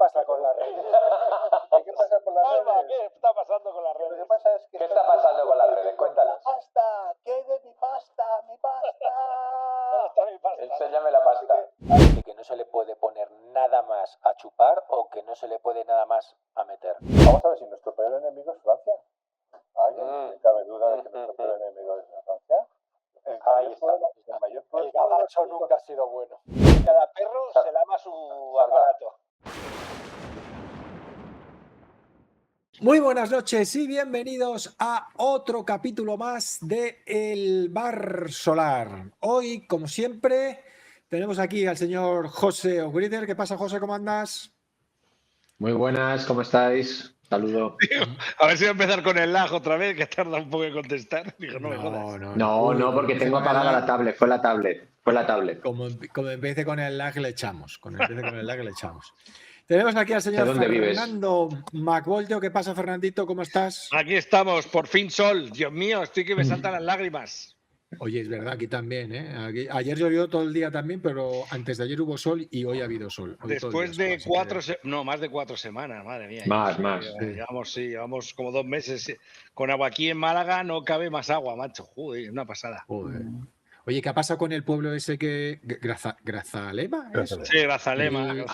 pasa con las redes? ¿Qué pasa con las Alba, redes? ¿qué está pasando con las Lo que redes? pasa es que ¿Qué está pasando con las redes? Cuéntanos. ¡Pasta! ¿Qué hay de mi pasta? ¡Mi pasta! ¿Dónde está mi pasta? Enséñame la pasta. De que no se le puede poner nada más a chupar o que no se le puede nada más a meter. Vamos a ver si nuestro peor enemigo es Francia. ¿Alguien cabe duda de que nuestro peor enemigo es Francia? Ahí está. El mayor El problema gabacho nunca ha sido bueno. Cada perro se lama su aparato. Muy buenas noches y bienvenidos a otro capítulo más de El Bar Solar. Hoy, como siempre, tenemos aquí al señor José O'Grider. ¿Qué pasa, José? ¿Cómo andas? Muy buenas, ¿cómo estáis? Saludo. A ver si voy a empezar con el lag otra vez, que tarda un poco en contestar. Digo, no me jodas. No, porque tengo apagada la tablet. Fue la tablet. Como empiece con el lag, le echamos. Tenemos aquí al señor ¿De dónde vives? Fernando MacVolteo. ¿Qué pasa, Fernandito? ¿Cómo estás? Aquí estamos, por fin sol. Dios mío, estoy que me saltan las lágrimas. Oye, es verdad, aquí también, ¿eh? Ayer llovió todo el día también, pero antes de ayer hubo sol y hoy ha habido sol. Hoy Después todo el de día más de 4 semanas, madre mía. Más. Llevamos como 2 meses con agua. Aquí en Málaga no cabe más agua, macho. Joder, una pasada. Joder. Oye, ¿qué ha pasado con el pueblo ese que... ¿Grazalema? ¿Eso? Sí, Grazalema.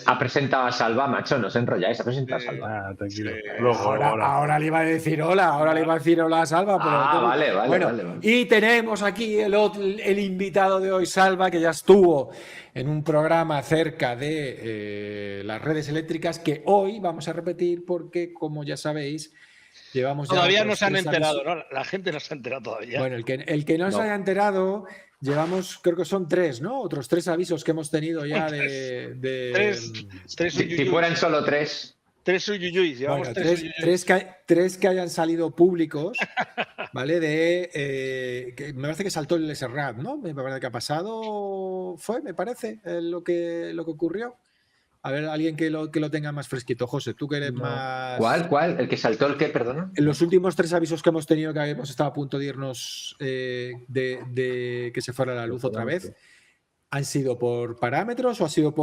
Ha presentado a Salva, macho, no os enrolláis, ha presentado a Salva. tranquilo. Sí. Ahora le iba a decir hola, a Salva. Pero Vale. Bueno, y tenemos aquí el invitado de hoy, Salva, que ya estuvo en un programa acerca de las redes eléctricas, que hoy vamos a repetir porque, como ya sabéis, llevamos Todavía ya no se han 3 enterado, avisos. ¿no? La gente no se ha enterado todavía. Bueno, el que no se haya enterado, llevamos, creo que son 3, ¿no? Otros 3 avisos que hemos tenido ya Tres Si fueran solo 3. 3 uyuyuis, llevamos bueno, 3 uyuyuis. tres que hayan salido públicos, ¿vale? Que me parece que saltó el Serrat, ¿no? Me parece que ha pasado, me parece, lo que ocurrió. A ver, alguien que lo tenga más fresquito. José, tú que eres más... ¿Cuál? ¿El que saltó el qué, perdona? En los últimos 3 avisos que hemos tenido, que hemos estado a punto de irnos de que se fuera la luz otra vez, ¿han sido por parámetros o ha sido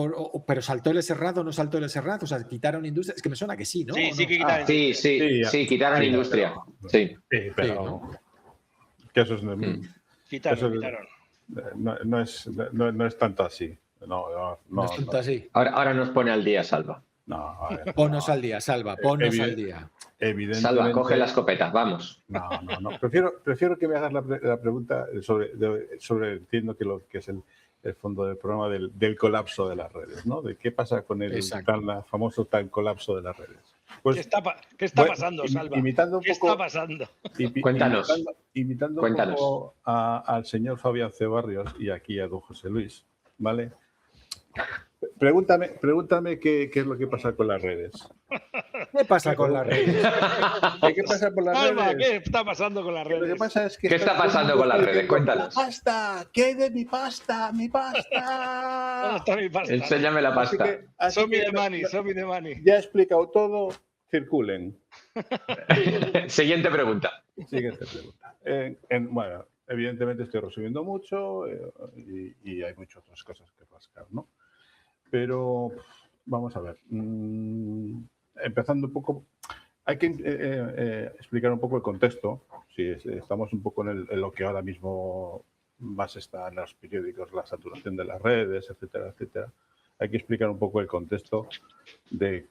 pero saltó el Serrat o no saltó el Serrat? O sea, quitaron industria. Es que me suena que sí, ¿no? Sí, ¿O sí no? que quitaron. Sí, quitaron industria. Sí. Sí, pero que eso es, Quitaron. no es tanto así. No es tanto así. Ahora nos pone al día, Salva. No, a ver. Ponnos al día, Salva, ponnos al día. Evidentemente. Salva, coge la escopeta, vamos. No. Prefiero que me hagas la pregunta sobre entiendo que es el fondo del programa del colapso de las redes, ¿no? De qué pasa con el famoso colapso de las redes. Pues, ¿Qué está pasando, Salva? Imitando un ¿Qué poco, está pasando? Cuéntanos. Imitando un poco al señor Fabián Cebarrios y aquí a don José Luis, ¿vale? Pregúntame qué es lo que pasa con las redes. ¿Qué pasa con las redes? ¿Qué pasa con las Salva, redes? ¿qué está pasando con las Lo que redes? pasa es que ¿Qué está pasando con las redes? Cuéntanos. ¡Pasta! ¿Qué hay de mi pasta? ¡Mi ¿Dónde pasta! está mi pasta? Enséñame la pasta. Show me the money. Ya he explicado todo. Circulen. Siguiente pregunta. Siguiente pregunta. Bueno, evidentemente estoy resumiendo mucho y hay muchas otras cosas que rascar, ¿no? Pero vamos a ver. Empezando un poco, hay que explicar un poco el contexto. Si estamos un poco en lo que ahora mismo más está en los periódicos, la saturación de las redes, etcétera, etcétera. Hay que explicar un poco el contexto de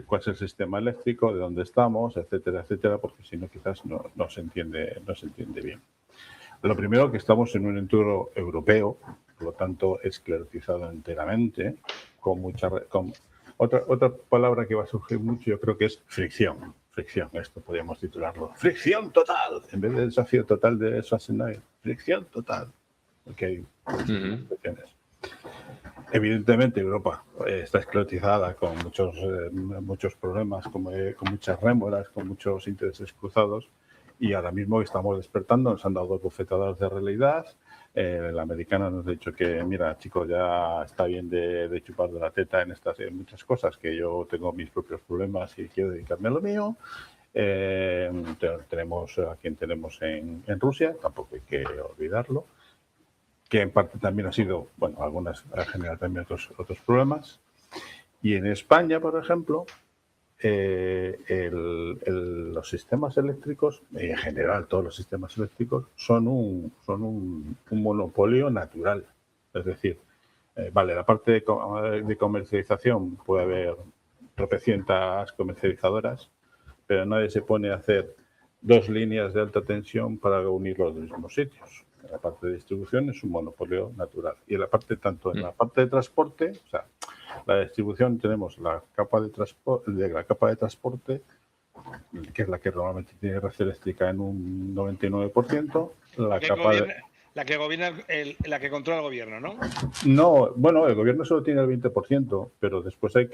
cuál es el sistema eléctrico, de dónde estamos, etcétera, etcétera, porque si no quizás no se entiende bien. Lo primero, que estamos en un entorno europeo, por lo tanto esclerotizado enteramente, con otra palabra que va a surgir mucho, yo creo que es fricción. Esto podríamos titularlo. ¡Fricción total! En vez de desafío total de Schwarzenegger. ¡Fricción total! Porque hay fricciones. Evidentemente Europa está esclerotizada con muchos problemas, con muchas rémoras, con muchos intereses cruzados, y ahora mismo estamos despertando, nos han dado 2 bofetadas de realidad. La americana nos ha dicho que, mira, chicos, ya está bien de chupar de la teta en muchas cosas, que yo tengo mis propios problemas y quiero dedicarme a lo mío. Tenemos a quien tenemos en Rusia, tampoco hay que olvidarlo, que en parte también ha sido, bueno, algunas ha generado también otros problemas. Y en España, por ejemplo, los sistemas eléctricos, y en general todos los sistemas eléctricos, son un monopolio natural. Es decir, vale, la parte de comercialización puede haber tropecientas comercializadoras, pero nadie se pone a hacer 2 líneas de alta tensión para unir los mismos sitios. La parte de distribución es un monopolio natural. Y en la parte, tanto en la parte de transporte, o sea, la distribución tenemos la capa de transporte, que es la que normalmente tiene red eléctrica en un 99%. La que controla el gobierno, ¿no? No, bueno, el gobierno solo tiene el 20%, pero después hay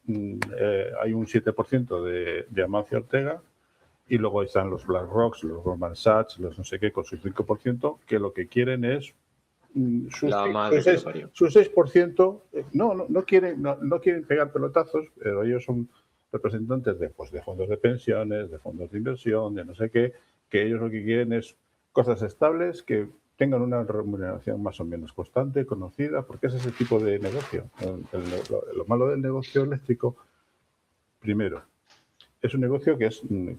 un 7% de Amancio Ortega, y luego están los BlackRock, los Goldman Sachs, los no sé qué, con su 5%, que lo que quieren es su 6%. No quieren pegar pelotazos, pero ellos son representantes de fondos de pensiones, de fondos de inversión, de no sé qué, que ellos lo que quieren es cosas estables, que tengan una remuneración más o menos constante, conocida, porque ese es el tipo de negocio. Lo malo del negocio eléctrico, primero, es un negocio que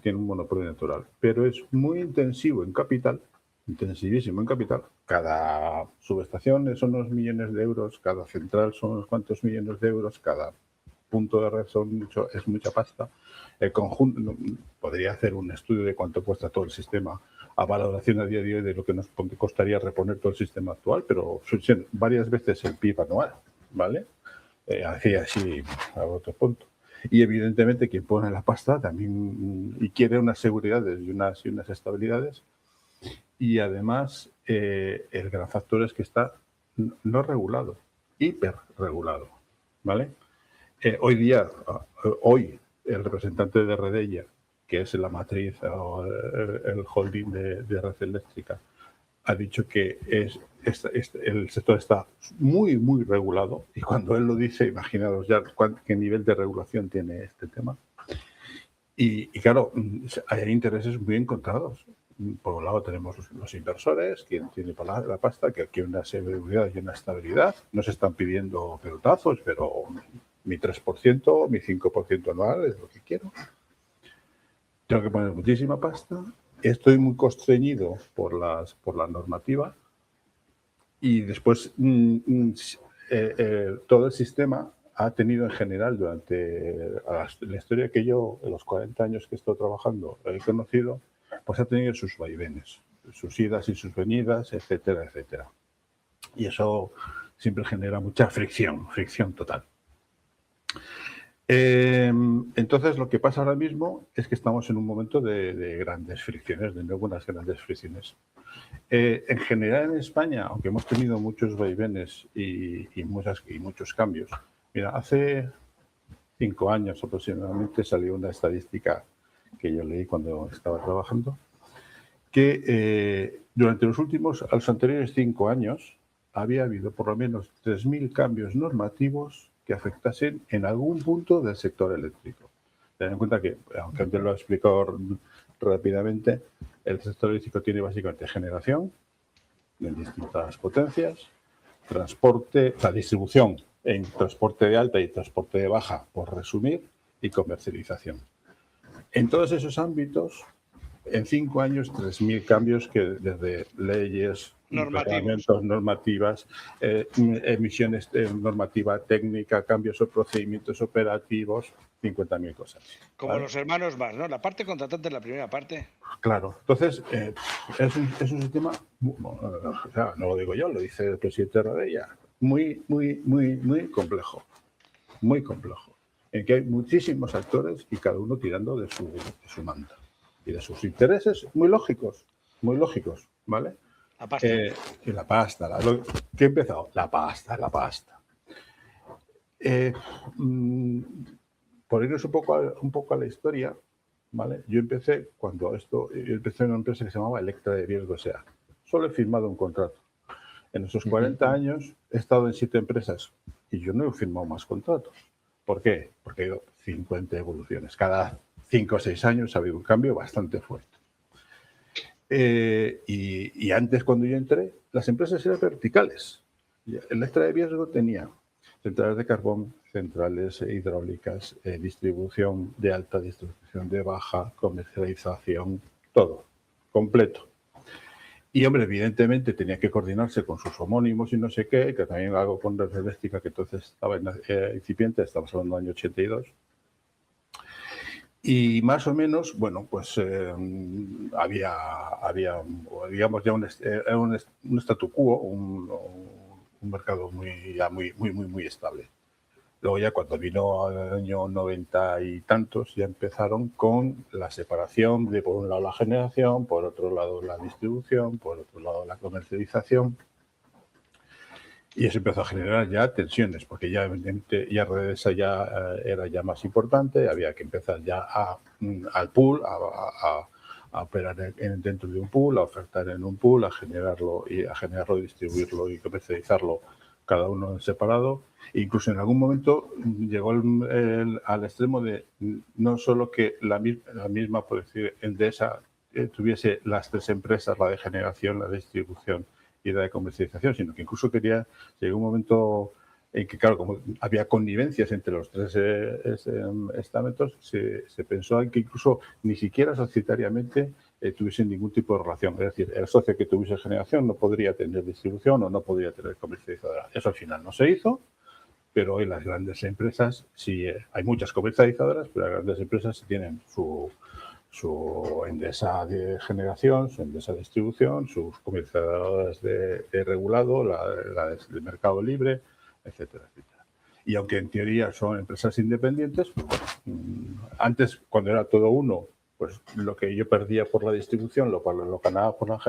tiene un monopolio natural, pero es muy intensivo en capital, intensivísimo en capital. Cada subestación son unos millones de euros, cada central son unos cuantos millones de euros, cada punto de red es mucha pasta. El conjunto, podría hacer un estudio de cuánto cuesta todo el sistema a valoración a día de hoy de lo que nos costaría reponer todo el sistema actual, pero son varias veces el PIB anual, ¿vale? Así a otro punto. Y evidentemente quien pone la pasta también y quiere unas seguridades y unas estabilidades. Y además el gran factor es que está no regulado, hiperregulado, ¿vale? Hoy el representante de Redella, que es la matriz o el holding de red eléctrica, ha dicho que el sector está muy, muy regulado, y cuando él lo dice, imaginaos ya qué nivel de regulación tiene este tema. Y claro, hay intereses muy encontrados. Por un lado tenemos los inversores, quien tiene la pasta, que quiere una seguridad y una estabilidad. No se están pidiendo pelotazos, pero mi 3%, mi 5% anual es lo que quiero. Tengo que poner muchísima pasta. Estoy muy constreñido por la normativa, y después todo el sistema ha tenido en general durante la historia que yo, en los 40 años que he estado trabajando, he conocido, pues ha tenido sus vaivenes, sus idas y sus venidas, etcétera, etcétera. Y eso siempre genera mucha fricción total. Entonces, lo que pasa ahora mismo es que estamos en un momento de grandes fricciones, de nuevas grandes fricciones. En general en España, aunque hemos tenido muchos vaivenes y muchos cambios, mira, hace 5 años aproximadamente salió una estadística que yo leí cuando estaba trabajando, que durante los anteriores 5 años había habido por lo menos 3.000 cambios normativos que afectasen en algún punto del sector eléctrico. Ten en cuenta que, aunque antes lo he explicado rápidamente, el sector eléctrico tiene básicamente generación en distintas potencias, transporte, o sea, distribución en transporte de alta y transporte de baja, por resumir, y comercialización. En todos esos ámbitos, en 5 años, 3.000 cambios, que desde leyes, reglamentos, normativas, emisiones, normativa técnica, cambios o procedimientos operativos, 50.000 cosas. Como ¿vale? Los hermanos más, ¿no? La parte contratante es la primera parte. Claro. Entonces, es un sistema, o sea, no lo digo yo, lo dice el presidente Redella, muy, muy, muy, muy complejo. Muy complejo. En que hay muchísimos actores y cada uno tirando de su manta y de sus intereses muy lógicos, ¿vale? La pasta. Y la pasta. ¿Qué he empezado? La pasta. Por irnos un poco a la historia, ¿vale? Yo empecé en una empresa que se llamaba Electra de Riesgo S.A. Solo he firmado un contrato. En esos 40 años he estado en 7 empresas y yo no he firmado más contratos. ¿Por qué? Porque ha habido 50 evoluciones. Cada 5 o 6 años ha habido un cambio bastante fuerte. Y antes, cuando yo entré, las empresas eran verticales. Electra de Riesgo tenía centrales de carbón, centrales hidráulicas, distribución de alta, distribución de baja, comercialización, todo, completo. Y, hombre, evidentemente tenía que coordinarse con sus homónimos y no sé qué, que también algo con Red Eléctrica, que entonces estaba incipiente, estamos hablando del año 82. Y más o menos, bueno, pues había digamos, ya un statu quo, un mercado muy estable. Luego ya cuando vino el año 90 y tantos, ya empezaron con la separación de, por un lado, la generación, por otro lado, la distribución, por otro lado, la comercialización. Y eso empezó a generar ya tensiones, porque ya evidentemente ya Redesa ya era ya más importante, había que empezar ya al pool, a operar dentro de un pool, a ofertar en un pool, a generarlo, distribuirlo y comercializarlo cada uno en separado. Incluso en algún momento llegó al extremo de no solo que la misma, por decir, Endesa tuviese las tres empresas, la de generación, la de distribución y la de comercialización, sino que incluso llegó un momento en que, claro, como había connivencias entre los tres estamentos, se pensó en que incluso ni siquiera societariamente tuviesen ningún tipo de relación. Es decir, el socio que tuviese generación no podría tener distribución o no podría tener comercializadora. Eso al final no se hizo, pero hoy las grandes empresas, sí, hay muchas comercializadoras, pero las grandes empresas tienen su Endesa de generación, su Endesa de distribución, sus comercializadoras de regulado, la de mercado libre, etcétera, etcétera. Y aunque en teoría son empresas independientes, pues bueno, antes, cuando era todo uno, pues lo que yo perdía por la distribución lo ganaba por la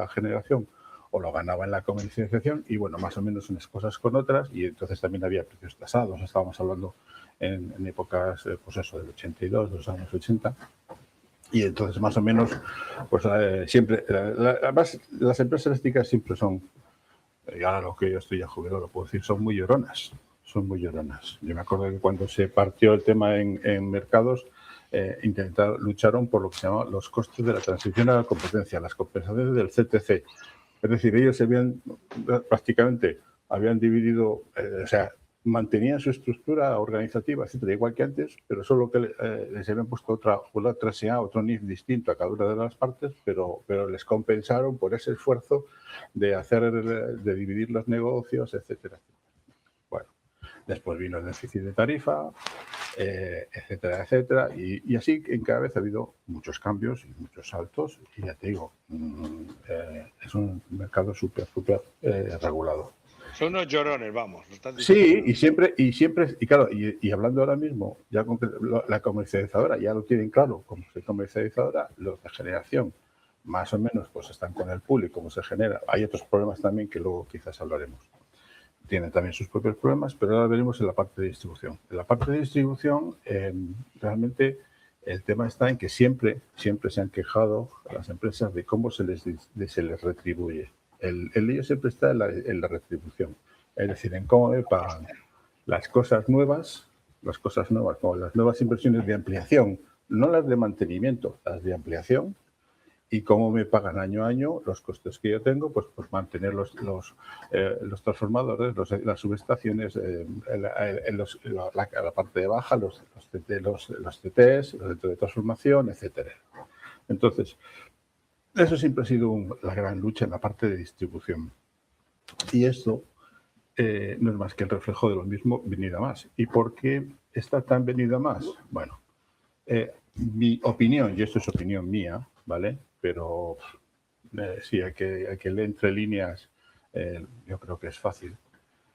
generación o lo ganaba en la comercialización, y bueno, más o menos unas cosas con otras, y entonces también había precios tasados. Estábamos hablando en épocas, pues eso, del 82, de los años 80, y entonces más o menos, pues siempre, además las empresas eléctricas siempre son, y ahora lo que yo estoy ya jubilado lo puedo decir, son muy lloronas. Yo me acuerdo que cuando se partió el tema en mercados, lucharon por lo que se llama los costes de la transición a la competencia, las compensaciones del CTC. Es decir, ellos prácticamente habían dividido, o sea, mantenían su estructura organizativa, etcétera, igual que antes, pero solo que les habían puesto otra SA, otro NIF distinto a cada una de las partes, pero les compensaron por ese esfuerzo de dividir los negocios, etcétera, etcétera. Bueno, después vino el déficit de tarifa, etcétera, etcétera, y así en cada vez ha habido muchos cambios y muchos saltos, y ya te digo, es un mercado súper regulado. Son unos llorones, vamos. Sí, y claro, y hablando ahora mismo, ya con la comercializadora ya lo tienen claro, como se comercializadora, los de generación más o menos pues están con el pool y cómo se genera. Hay otros problemas también que luego quizás hablaremos. Tienen también sus propios problemas, pero ahora veremos en la parte de distribución. En la parte de distribución, realmente el tema está en que siempre se han quejado a las empresas de cómo se les retribuye. El lío siempre está en la retribución, es decir, en cómo me pagan las cosas nuevas como las nuevas inversiones de ampliación, no las de mantenimiento, las de ampliación, y cómo me pagan año a año los costes que yo tengo, pues mantener los transformadores, las subestaciones, la parte de baja, los CTs, los centros de transformación, etcétera. Entonces, eso siempre ha sido la gran lucha en la parte de distribución. Y esto no es más que el reflejo de lo mismo venido a más. ¿Y por qué está tan venido a más? Bueno, mi opinión, y esto es opinión mía, ¿vale? Pero sí, hay que leer entre líneas, yo creo que es fácil.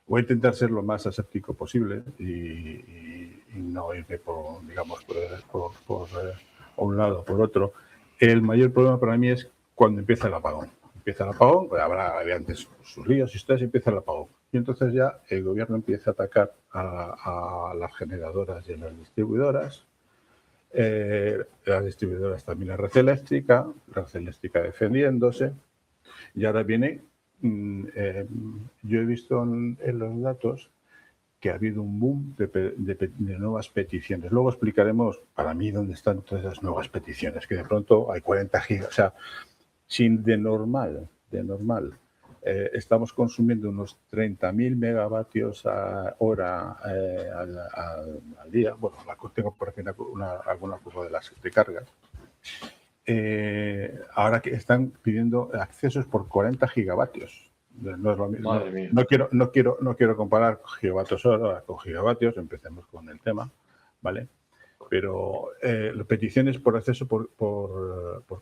Voy a intentar ser lo más aséptico posible y no irme por un lado o por otro. El mayor problema para mí es cuando empieza el apagón. Pues había antes sus líos y ustedes empieza el apagón. Y entonces ya el gobierno empieza a atacar a las generadoras y a las distribuidoras. Las distribuidoras también la red eléctrica defendiéndose. Y ahora viene, yo he visto en los datos que ha habido un boom de nuevas peticiones. Luego explicaremos, para mí, dónde están todas esas nuevas peticiones, que de pronto hay 40 gigas. O sea, de normal, estamos consumiendo unos 30.000 megavatios a hora al día. Bueno, tengo por aquí alguna curva de las recargas. Ahora que están pidiendo accesos por 40 gigavatios. No es lo mismo. Madre mía. No quiero comparar gigavatios hora con gigavatios. Empecemos con el tema, ¿vale? Pero peticiones por acceso por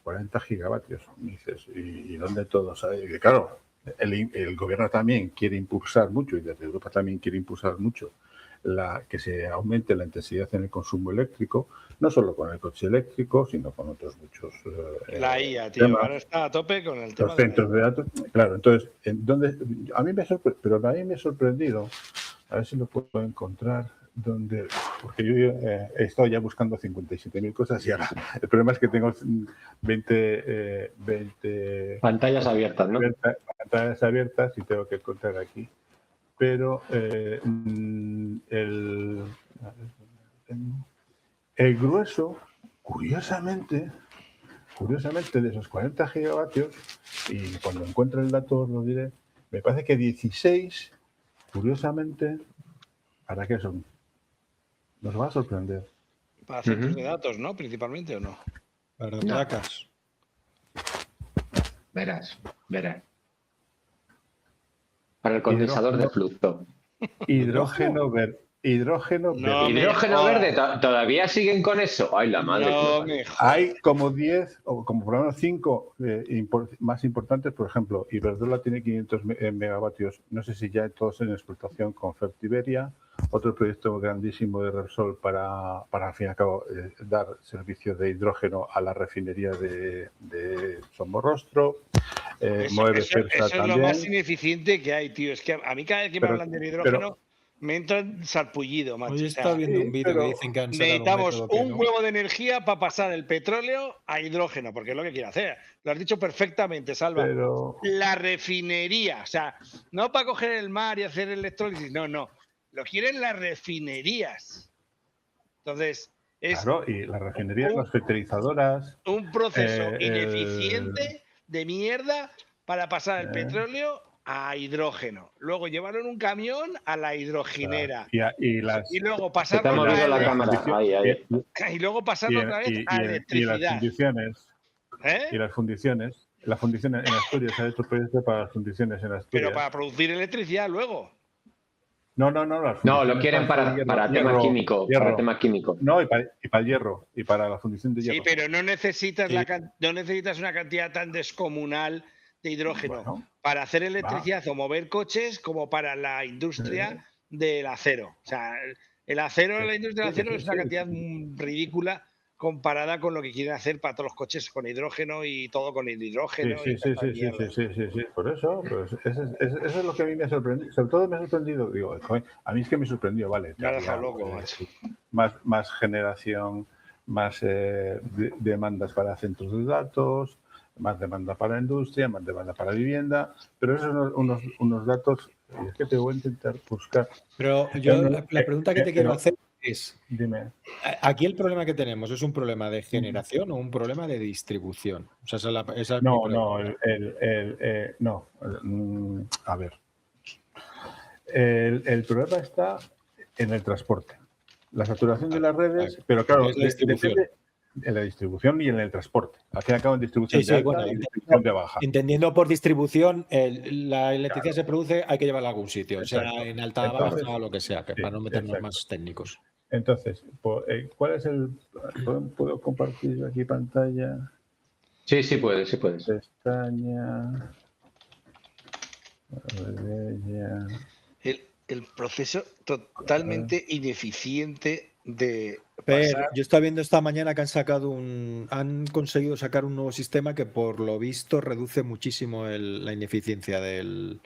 40 gigavatios. Me dices, ¿y dónde todos? Y claro, el gobierno también quiere impulsar mucho, y desde Europa también quiere impulsar mucho, que se aumente la intensidad en el consumo eléctrico, no solo con el coche eléctrico, sino con otros muchos La IA, tío, temas. ahora está a tope con el tema Los de centros de datos. Claro, entonces, a mí me ha sorprendido, a ver si lo puedo encontrar, porque yo he estado ya buscando 57.000 cosas y ahora el problema es que tengo 20 Pantallas abiertas, ¿no? pantallas abiertas y tengo que encontrar aquí. Pero el grueso, curiosamente, de esos 40 gigavatios, y cuando encuentre el dato os lo diré, me parece que 16, curiosamente, ¿para qué son? Nos va a sorprender. para centros de datos, ¿no? Principalmente, ¿o no? Para placas. Verás. Para el condensador de flujo. Hidrógeno verde. Hidrógeno No, verde. Hidrógeno jodas. verde, ¿todavía siguen con eso? Ay, la madre. que No lo parió. me jodas. Hay como 10 o como por lo menos 5 más importantes. Por ejemplo, Iberdrola tiene 500 megavatios. No sé si ya todos en explotación con Fertiberia. Otro proyecto grandísimo de Repsol para al fin y al cabo dar servicio de hidrógeno a la refinería de Somorrostro. Eso es también. lo más ineficiente que hay, tío. Es que a mí cada vez que me hablan del hidrógeno me entra sarpullido, macho. Hoy he O sea, estado viendo un vídeo pero que dicen que han sacado necesitamos un método que un no. huevo de energía para pasar el petróleo a hidrógeno, porque es lo que quiere hacer. Lo has dicho perfectamente, Salva. Pero La refinería, o sea, no para coger el mar y hacer electrólisis, no. Lo quieren las refinerías. Entonces, es claro, y las refinerías, las fertilizadoras. un proceso Eh, ineficiente de mierda para pasar el petróleo a hidrógeno. Luego llevaron un camión a la hidrogenera. Y luego Se pasarlo te ha otra movido la vez, cámara. Ahí. y luego pasarlo otra vez a y electricidad. las fundiciones. ¿Eh? Y las fundiciones. La fundición en Asturias, se ha hecho proyecto para las fundiciones en Asturias. Pero para producir electricidad luego. No, las No, fundiciones lo quieren para tema químico. hierro. Para tema químico. No, y para el hierro. Y para la fundición de hierro. Sí, pero no necesitas, Sí. no necesitas una cantidad tan descomunal de hidrógeno Bueno, para hacer electricidad o mover coches como para la industria del acero. O sea, el acero, la industria del acero es una cantidad ridícula comparada con lo que quieren hacer para todos los coches con hidrógeno y todo con el hidrógeno. Sí, por eso. Pues eso es lo que a mí me ha sorprendido. Sobre todo me ha sorprendido, digo, joder, a mí es que me sorprendió, vale. Me ha dejado loco, macho. Más generación, más demandas para centros de datos, más demanda para la industria, más demanda para la vivienda, pero esos son unos datos, y es que te voy a intentar buscar. Pero yo la pregunta que te quiero hacer es, dime. aquí el problema que tenemos es un problema de generación o un problema de distribución. O sea, esa es mi no, a ver. El problema está en el transporte. La saturación de las redes, pero claro, depende en la distribución y en el transporte. Al fin y al cabo, en distribución de alta y distribución de baja. Entendiendo por distribución, la electricidad se produce, hay que llevarla a algún sitio, sea en alta, baja o lo que sea, para no meternos más técnicos. Entonces, ¿cuál es el...? ¿Puedo compartir aquí pantalla? Sí, puedes. Pestaña... El proceso totalmente ineficiente de Pero yo estaba viendo esta mañana que han conseguido sacar un nuevo sistema que por lo visto reduce muchísimo la ineficiencia del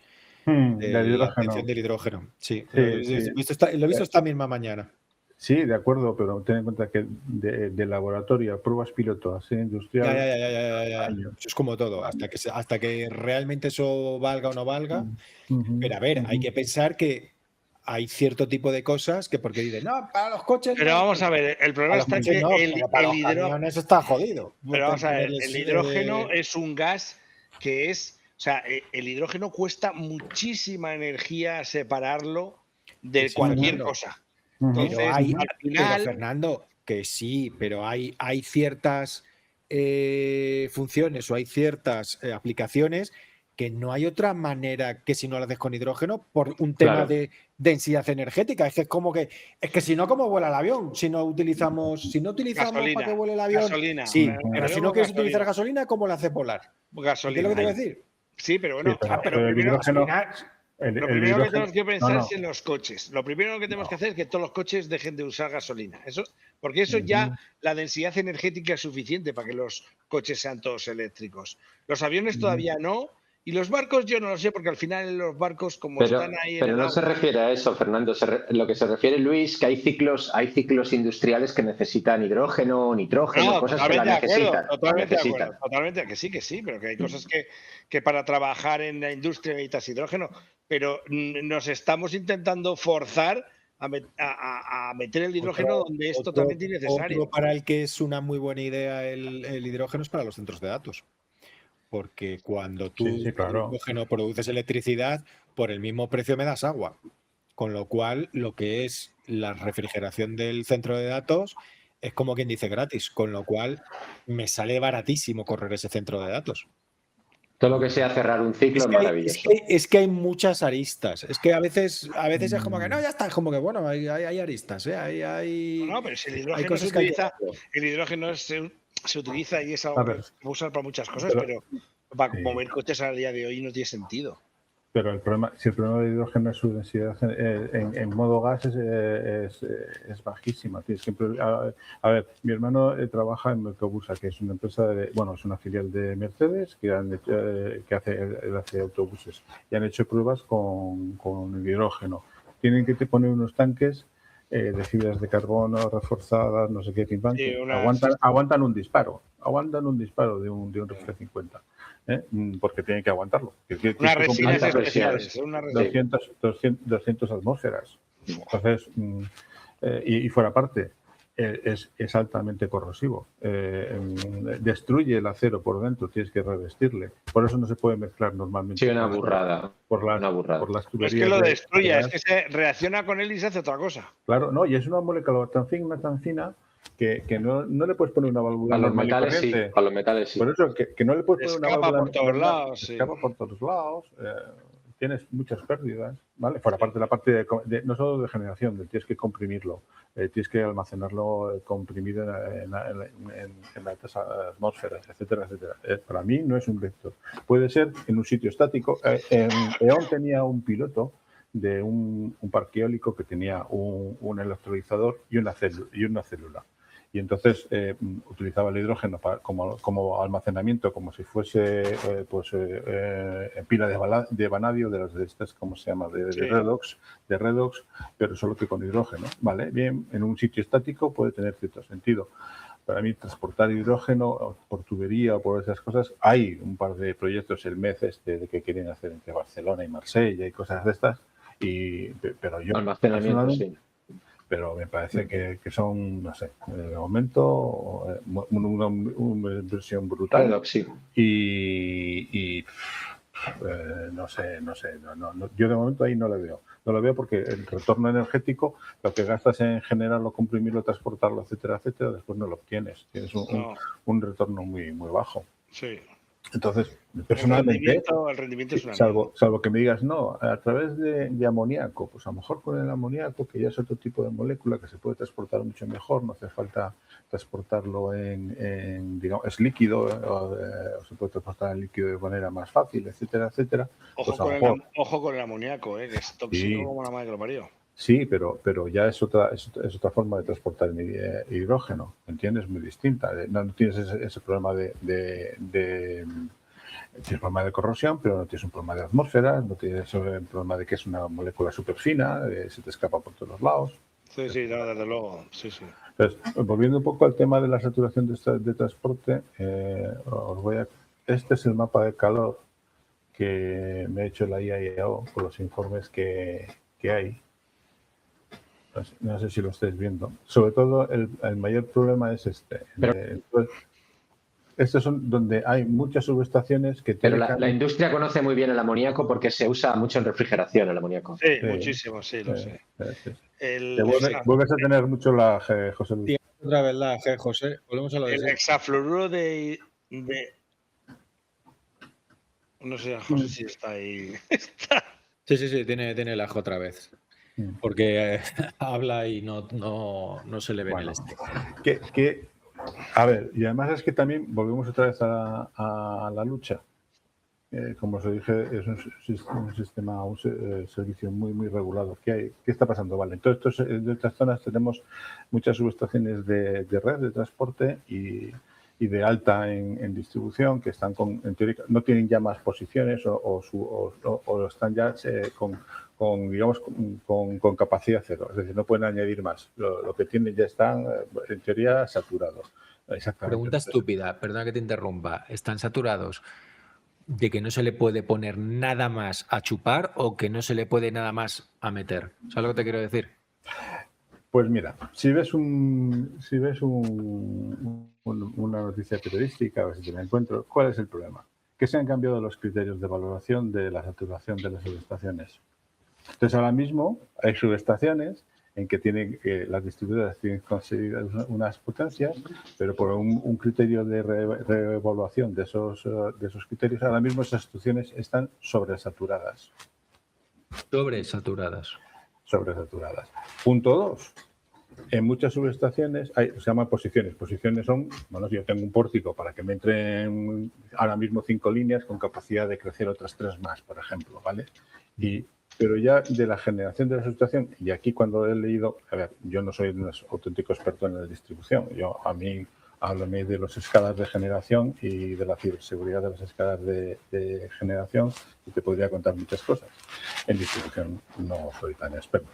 hidrógeno. Sí, lo he visto esta misma mañana. Sí, de acuerdo, pero ten en cuenta que de laboratorio a pruebas piloto a ser industrial... Ya. Eso es como todo, hasta que realmente eso valga o no valga. Pero a ver, hay que pensar que hay cierto tipo de cosas que porque dicen, no, para los coches... Pero vamos a ver, el problema está que el hidrógeno... Eso está jodido. Pero vamos a ver, el hidrógeno es un gas que es sea, el hidrógeno cuesta muchísima energía separarlo de Sí, cualquier Fernando. cosa. Ujú. Entonces, Pero hay, al pero final, Fernando, que sí, pero hay ciertas funciones o hay ciertas aplicaciones que no hay otra manera que si no lo haces con hidrógeno por un tema Claro. de densidad energética. Es que si no, ¿cómo vuela el avión? Si no utilizamos para que vuele el avión, gasolina. sí, Ujú. pero si no quieres utilizar gasolina, ¿cómo lo hace volar? ¿Entiendes lo que te voy a decir? Sí, pero Sí, bueno, pero el primero, hidrógeno, Gasolina, lo el primero que hidrógeno, tenemos que no, pensar no. es en los coches. Lo primero que tenemos No. que hacer es que todos los coches dejen de usar gasolina. Porque eso ya Ujú. la densidad energética es suficiente para que los coches sean todos eléctricos. Los aviones Ujú. todavía no. Y los barcos yo no lo sé, porque al final los barcos, como Pero, están ahí en pero el no agua. se refiere a eso, Fernando. Lo que se refiere Luis, que hay ciclos industriales que necesitan hidrógeno, nitrógeno, No, cosas que la totalmente de acuerdo, necesitan. La necesitan. totalmente que sí, pero que hay cosas que para trabajar en la industria necesitas hidrógeno, pero nos estamos intentando forzar a meter el hidrógeno donde es totalmente innecesario. Otro para el que es una muy buena idea el hidrógeno es para los centros de datos. Porque cuando tú Sí, claro. el hidrógeno produces electricidad, por el mismo precio me das agua. Con lo cual, lo que es la refrigeración del centro de datos es como quien dice gratis. Con lo cual, me sale baratísimo correr ese centro de datos. Todo lo que sea cerrar un ciclo es maravilloso. Es que hay muchas aristas. Es que a veces es como que no, ya está. Es como que bueno, hay aristas. No, pero si el hidrógeno cosas se que hay que utiliza, verlo. el hidrógeno se utiliza y es A algo ver, que se puede usar para muchas cosas, pero para sí. mover coches a día de hoy no tiene sentido. Pero si el problema de hidrógeno es su densidad en modo gas es bajísima. A ver, mi hermano trabaja en Mercobusa, que es una empresa, es una filial de Mercedes que hace autobuses y han hecho pruebas con el hidrógeno. Tienen que poner unos tanques de fibras de carbono reforzadas, no sé qué, pim pam, Sí, que aguantan un disparo. Aguantan un disparo de un rifle 50. Porque tienen que aguantarlo. Unas resinas alta presión. especiales. Unas resinas. 200 atmósferas. Entonces, y fuera parte, es altamente corrosivo. Destruye el acero por dentro, tienes que revestirle. Por eso no se puede mezclar normalmente. Sí, una burrada. Por Una burrada. las No tuberías. es que lo de destruya, es gas. que se reacciona con él y se hace otra cosa. Claro, no, y es una molécula tan fina que no le puedes poner una válvula A los normal y metales sí. corriente. A los metales sí. Por eso que no le puedes poner una Escapa válvula por todos normal, lados, sí. escapa por todos lados, tienes muchas pérdidas, ¿vale? Fuera parte de la parte no solo de generación, tienes que comprimirlo, tienes que almacenarlo comprimido en altas atmósferas, etcétera, etcétera. Para mí no es un vector. Puede ser en un sitio estático. E.ON tenía un piloto de un parque eólico que tenía un electrolizador y una célula. Y entonces utilizaba el hidrógeno como almacenamiento, como si fuese pila de vanadio, de estas, ¿cómo se llama? De redox, pero solo que con hidrógeno. Vale, bien, en un sitio estático puede tener cierto sentido. Para mí, transportar hidrógeno por tubería o por esas cosas, hay un par de proyectos, el MEC de que quieren hacer entre Barcelona y Marsella y cosas de estas, pero yo Almacenamiento, sí. Pero me parece que son, no sé, de momento una inversión brutal. Redox, sí. Y no sé, yo de momento ahí no lo veo. No lo veo porque el retorno energético, lo que gastas en generarlo, comprimirlo, transportarlo, etcétera, etcétera, después no lo obtienes. Tienes un retorno muy, muy bajo. Sí. Entonces, personalmente, el rendimiento es una salvo que me digas, no, a través de amoníaco, pues a lo mejor con el amoníaco, que ya es otro tipo de molécula que se puede transportar mucho mejor, no hace falta transportarlo digamos, es líquido, o se puede transportar el líquido de manera más fácil, etcétera, etcétera. Ojo con el amoníaco, que es tóxico como la madre que lo parió. Sí, pero ya es otra forma de transportar hidrógeno, ¿entiendes? Muy distinta. No tienes ese problema tienes problema de corrosión, pero no tienes un problema de atmósfera, no tienes un problema de que es una molécula súper fina, se te escapa por todos los lados. Sí, no, desde luego, sí. Entonces, volviendo un poco al tema de la saturación de transporte, este es el mapa de calor que me ha hecho la IAEO con los informes que hay. No sé si lo estáis viendo. Sobre todo, el mayor problema es este. estos son donde hay muchas subestaciones que Pero tienen... la industria conoce muy bien el amoníaco porque se usa mucho en refrigeración el amoníaco. Sí, Sí. muchísimo, sí, lo sé. Te vuelves a tener mucho la G, José Luis. Otra vez la G, José. Volvemos a lo de El siempre. hexafluoruro de... No sé, José, si está ahí. Sí, tiene la G otra vez. Porque habla y no se le ve en el este. A ver, y además es que también volvemos otra vez a la lucha. Como os dije, es un sistema, un servicio muy regulado. ¿Qué está pasando? Vale, entonces en estas zonas tenemos muchas subestaciones de red de transporte y de alta en distribución que están en teoría, no tienen ya más posiciones o están ya con capacidad cero. Es decir, no pueden añadir más. Lo que tienen ya están, en teoría, saturados. Exactamente. Pregunta estúpida, perdona que te interrumpa. ¿Están saturados de que no se le puede poner nada más a chupar o que no se le puede nada más a meter? ¿Sabes lo que te quiero decir? Pues mira, si ves una noticia periodística, a ver si te la encuentro, ¿cuál es el problema? Que se han cambiado los criterios de valoración de la saturación de las subestaciones. Entonces, ahora mismo hay subestaciones en que las distribuidoras tienen conseguidas unas potencias, pero por un criterio de reevaluación de esos criterios, ahora mismo esas instituciones están sobresaturadas. Sobresaturadas. Punto 2. En muchas subestaciones se llaman posiciones. Posiciones son, bueno, si yo tengo un pórtico para que me entren ahora mismo 5 líneas con capacidad de crecer otras 3 más, por ejemplo, ¿vale? Pero ya de la generación de la subestación, y aquí cuando he leído, a ver, yo no soy un auténtico experto en la distribución, a mí háblame de los escalas de generación y de la ciberseguridad de las escalas de generación y te podría contar muchas cosas. En distribución no soy tan experto,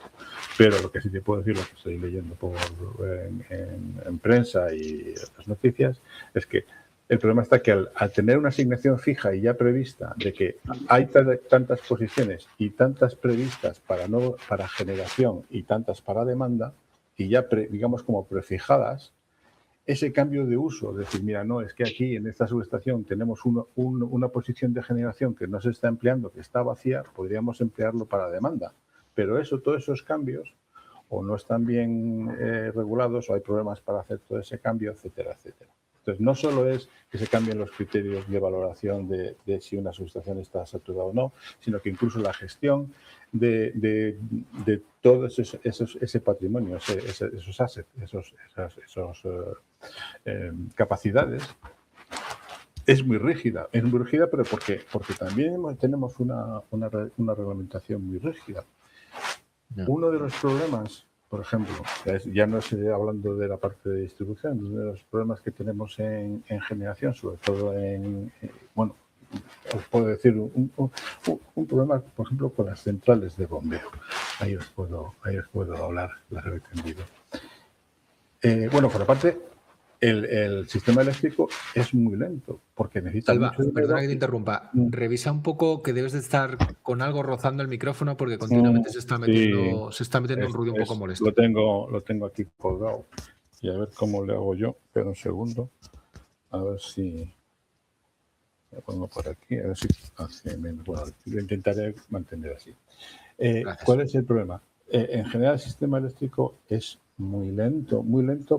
pero lo que sí te puedo decir, lo que estoy leyendo en prensa y otras noticias, es que el problema está que al tener una asignación fija y ya prevista de que hay tantas posiciones y tantas previstas para generación y tantas para demanda, y ya digamos como prefijadas, ese cambio de uso, es decir, mira, no, es que aquí en esta subestación tenemos una posición de generación que no se está empleando, que está vacía, podríamos emplearlo para demanda. Pero todos esos cambios o no están bien regulados o hay problemas para hacer todo ese cambio, etcétera, etcétera. Entonces, no solo es que se cambien los criterios de valoración de si una subestación está saturada o no, sino que incluso la gestión de todo ese patrimonio, esos assets, esas capacidades, es muy rígida, pero porque también tenemos una reglamentación muy rígida. No. Uno de los problemas, por ejemplo, ya no estoy hablando de la parte de distribución, uno de los problemas que tenemos en generación, sobre todo bueno, os puedo decir un problema, por ejemplo, con las centrales de bombeo. Ahí os puedo hablar largo y tendido. Bueno, por aparte, el sistema eléctrico es muy lento porque necesita mucho dinero. Perdona que te interrumpa. Revisa un poco que debes de estar con algo rozando el micrófono porque continuamente se está metiendo un ruido un poco molesto. Lo tengo aquí colgado. Y a ver cómo le hago yo. Espera un segundo. A ver si lo pongo por aquí. A ver si hace menos. Bueno, lo intentaré mantener así. ¿Cuál es el problema? En general, el sistema eléctrico es muy lento,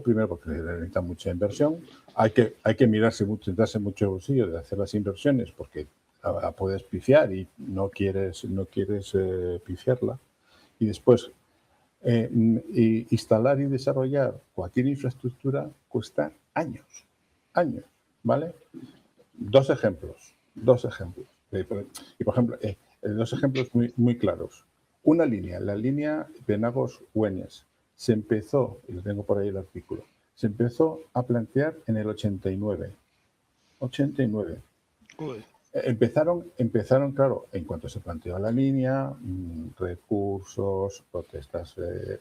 primero porque necesita mucha inversión. Hay que mirarse mucho, darse mucho bolsillo de hacer las inversiones porque la puedes pifiar y no quieres pifiarla. Y después, instalar y desarrollar cualquier infraestructura cuesta años, ¿vale? Dos ejemplos. Y por ejemplo, dos ejemplos muy claros. Una línea, la línea Penagos-Güeñes, se empezó, y lo tengo por ahí el artículo, se empezó a plantear en el 89. Uy. Empezaron, claro, en cuanto se planteó la línea, recursos, protestas de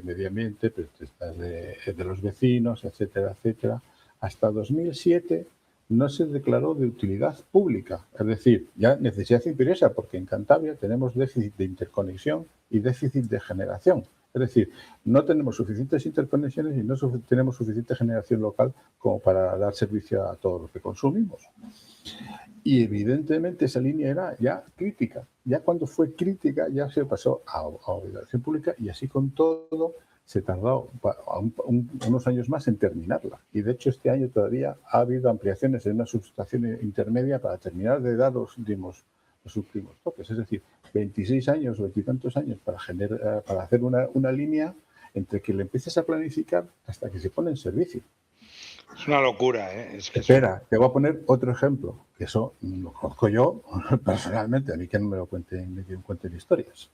medio ambiente, protestas de los vecinos, etcétera, etcétera. Hasta 2007 no se declaró de utilidad pública, es decir, ya necesidad imperiosa, porque en Cantabria tenemos déficit de interconexión y déficit de generación. Es decir, no tenemos suficientes interconexiones y no tenemos suficiente generación local como para dar servicio a todo lo que consumimos. Y evidentemente esa línea era ya crítica. Ya cuando fue crítica ya se pasó a obligación pública y así con todo se tardó unos años más en terminarla. Y de hecho este año todavía ha habido ampliaciones en una subestación intermedia para terminar de dar los últimos toques. Es decir, 26 años o 20 y tantos años para hacer una línea entre que le empieces a planificar hasta que se pone en servicio. Es una locura, ¿eh? Espera, te voy a poner otro ejemplo, que eso lo conozco yo personalmente, a mí que no me lo cuenten historias.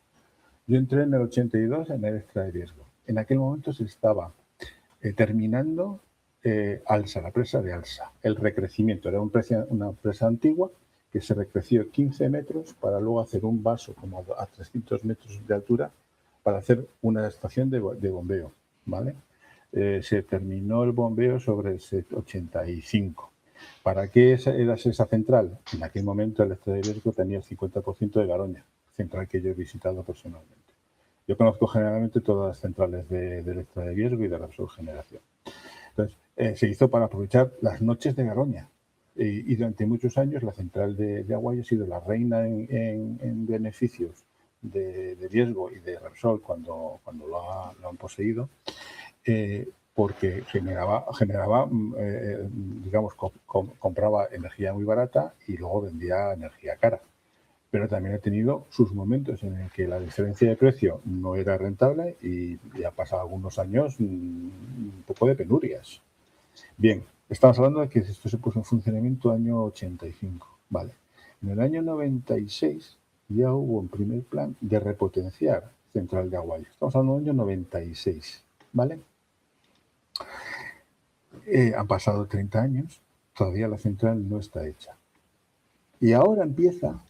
Yo entré en el 82 en el extra de riesgo. En aquel momento se estaba terminando Alsa, la presa de Alsa. El recrecimiento era una presa antigua que se recreció 15 metros para luego hacer un vaso como a 300 metros de altura para hacer una estación de bombeo, ¿vale? Se terminó el bombeo sobre el 85. ¿Para qué era esa central? En aquel momento el extra de riesgo tenía el 50% de Garoña, central que yo he visitado personalmente. Yo conozco generalmente todas las centrales del extra de riesgo y de Repsol Generación. Entonces, se hizo para aprovechar las noches de Garoña. Y durante muchos años la central de Aguayo ha sido la reina en beneficios de riesgo y de Repsol cuando lo han poseído, porque generaba digamos, compraba energía muy barata y luego vendía energía cara. Pero también ha tenido sus momentos en el que la diferencia de precio no era rentable y ha pasado algunos años un poco de penurias. Bien, estamos hablando de que esto se puso en funcionamiento en el año 85. Vale. En el año 96 ya hubo un primer plan de repotenciar Central de Aguayo. Estamos hablando del año 96. ¿Vale? Han pasado 30 años, todavía la central no está hecha. Y ahora empieza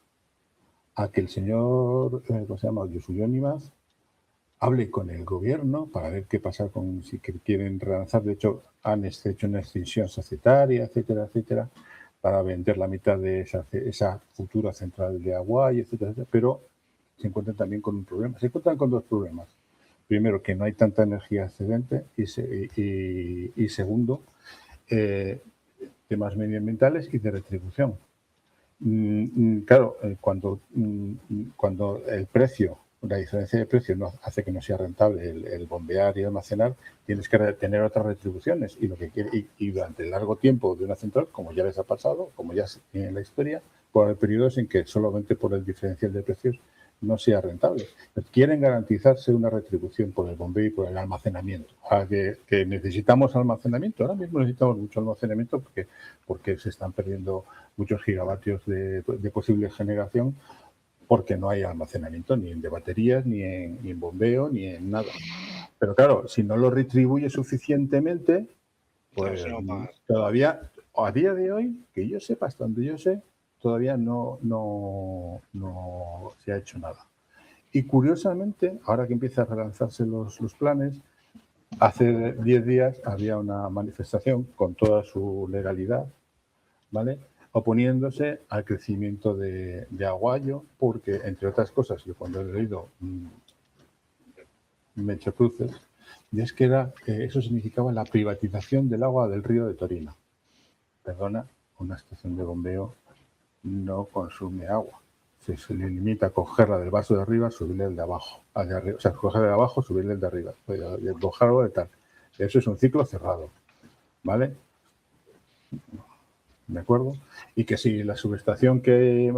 a que el señor, ¿cómo se llama?, Yosuyo Nimaz, hable con el gobierno para ver qué pasa con si quieren relanzar. De hecho, han hecho una extensión societaria, etcétera, etcétera, para vender la mitad de esa futura central de Aguayo, etcétera, etcétera, pero se encuentran también con un problema. Se encuentran con dos problemas. Primero, que no hay tanta energía excedente y segundo, temas medioambientales y de retribución. Claro, cuando el precio, la diferencia de precio no hace que no sea rentable el bombear y almacenar, tienes que tener otras retribuciones y durante el largo tiempo de una central, como ya les ha pasado, como ya en la historia, por el periodos en que solamente por el diferencial de precios no sea rentable. Quieren garantizarse una retribución por el bombeo y por el almacenamiento. Que necesitamos almacenamiento. Ahora mismo necesitamos mucho almacenamiento porque se están perdiendo muchos gigavatios de posible generación porque no hay almacenamiento ni de baterías, ni en bombeo, ni en nada. Pero claro, si no lo retribuye suficientemente, pues todavía, a día de hoy, que yo sepa, hasta donde yo sé, todavía no se ha hecho nada. Y curiosamente, ahora que empiezan a relanzarse los planes, hace 10 días había una manifestación con toda su legalidad, ¿vale?, oponiéndose al crecimiento de Aguayo, porque, entre otras cosas, yo cuando he leído me he hecho cruces, y es que eso significaba la privatización del agua del río de Torino. Perdona, una estación de bombeo no consume agua. Se le limita a cogerla del vaso de arriba, subirle el de abajo. O sea, cogerla de abajo, subirle el de arriba. Coger algo de tal. Eso es un ciclo cerrado. ¿Vale? ¿De acuerdo? Y que si la subestación que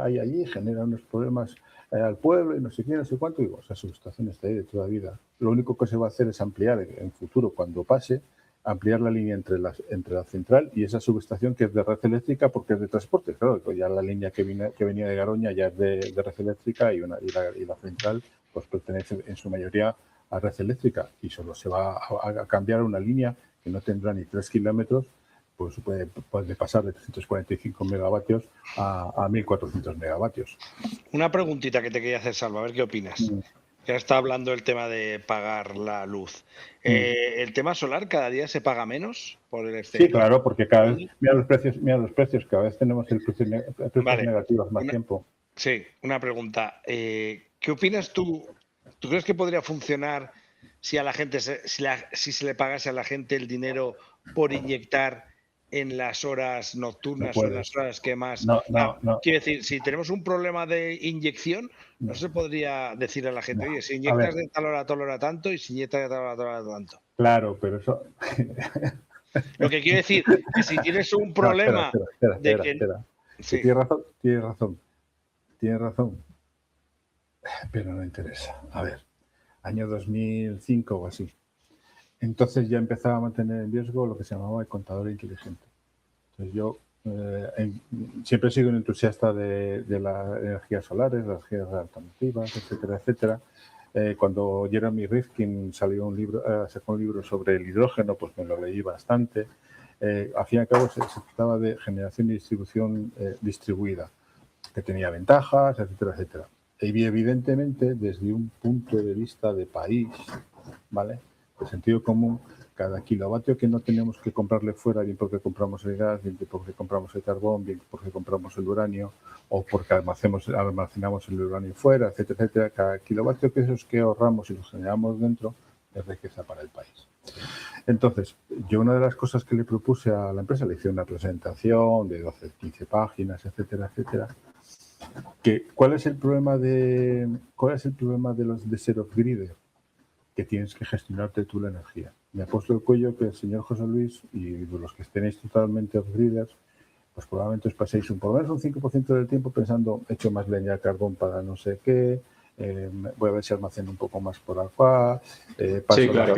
hay allí genera unos problemas al pueblo y no sé qué, no sé cuánto, digo, esa subestación está ahí de toda vida. Lo único que se va a hacer es ampliar en futuro, cuando pase, ampliar la línea entre la central y esa subestación que es de red eléctrica porque es de transporte. Claro, ya la línea que venía de Garoña ya es de red eléctrica y la central pues pertenece en su mayoría a red eléctrica y solo se va a cambiar una línea que no tendrá ni 3 kilómetros, pues puede pasar de 345 megavatios a 1.400 megavatios. Una preguntita que te quería hacer, Salva, a ver qué opinas. Ya está hablando el tema de pagar la luz. ¿El tema solar cada día se paga menos por el exterior? Sí, claro, porque cada vez, mira los precios, cada vez tenemos precios negativos más tiempo. Sí, una pregunta. ¿Qué opinas tú ¿Tú crees que podría funcionar si a la gente si se le pagase a la gente el dinero por inyectar en las horas nocturnas o en las horas que más? No, no, no. Quiero decir, si tenemos un problema de inyección, no se podría decir a la gente, oye, si A inyectas ver. de tal hora a tal hora tanto y si inyectas de tal hora a tal hora tanto. Claro, pero eso... Lo que quiero decir, que si tienes un problema de que... Espera. Sí. Tienes razón, pero no interesa. A ver, año 2005 o así. Entonces ya empezaba a mantener en riesgo lo que se llamaba el contador inteligente. Entonces yo siempre he sido un entusiasta de las energías solares, las energías alternativas, etcétera, etcétera. Cuando Jeremy Rifkin sacó un libro sobre el hidrógeno, pues me lo leí bastante. Al fin y al cabo se trataba de generación y distribución distribuida, que tenía ventajas, etcétera, etcétera. Y evidentemente, desde un punto de vista de país, ¿vale? De sentido común, cada kilovatio que no tenemos que comprarle fuera, bien porque compramos el gas, bien porque compramos el carbón, bien porque compramos el uranio, o porque almacenamos el uranio fuera, etcétera, etcétera, cada kilovatio que ahorramos y los generamos dentro es riqueza para el país. Entonces, yo una de las cosas que le propuse a la empresa, le hice una presentación de 12, 15 páginas, etcétera, etcétera, ¿cuál es el problema de los de ser off-grid? Que tienes que gestionarte tú la energía. Me ha puesto el cuello que el señor José Luis y los que estéis totalmente off-griders, pues probablemente os paséis por lo menos un 5% del tiempo pensando, he hecho más leña de carbón para no sé qué, voy a ver si almaceno un poco más por acá, paso Sí, claro.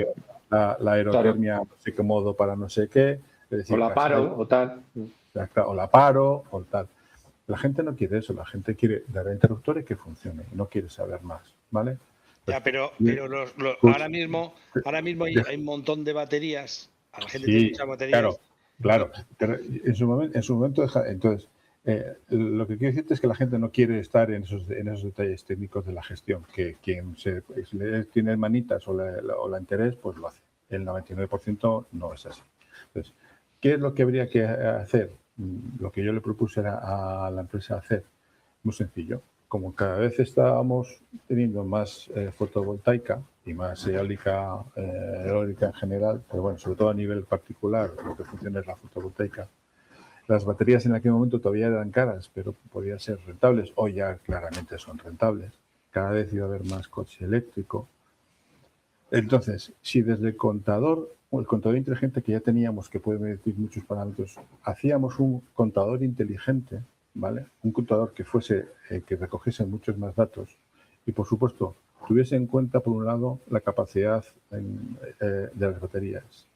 la aerotermia no sé qué modo para no sé qué. Es decir, O la paro, o tal. O la paro, o tal. La gente no quiere eso, la gente quiere dar a interruptores que funcione, no quiere saber más, ¿vale? Ya, pero ahora mismo hay un montón de baterías. A la gente tiene muchas baterías. Claro. Pero en su momento entonces, lo que quiero decirte es que la gente no quiere estar en esos detalles técnicos de la gestión, que quien tiene manitas o la interés, pues lo hace. El 99% no es así. Entonces, ¿qué es lo que habría que hacer? Lo que yo le propuse a la empresa hacer, muy sencillo. Como cada vez estábamos teniendo más fotovoltaica y más eólica en general, pero bueno, sobre todo a nivel particular, lo que funciona es la fotovoltaica. Las baterías en aquel momento todavía eran caras, pero podían ser rentables. Hoy ya claramente son rentables. Cada vez iba a haber más coche eléctrico. Entonces, si desde el contador inteligente que ya teníamos, que puede medir muchos parámetros, hacíamos un contador inteligente, ¿vale? Un contador que que recogiese muchos más datos y, por supuesto, tuviese en cuenta, por un lado, la capacidad de las baterías,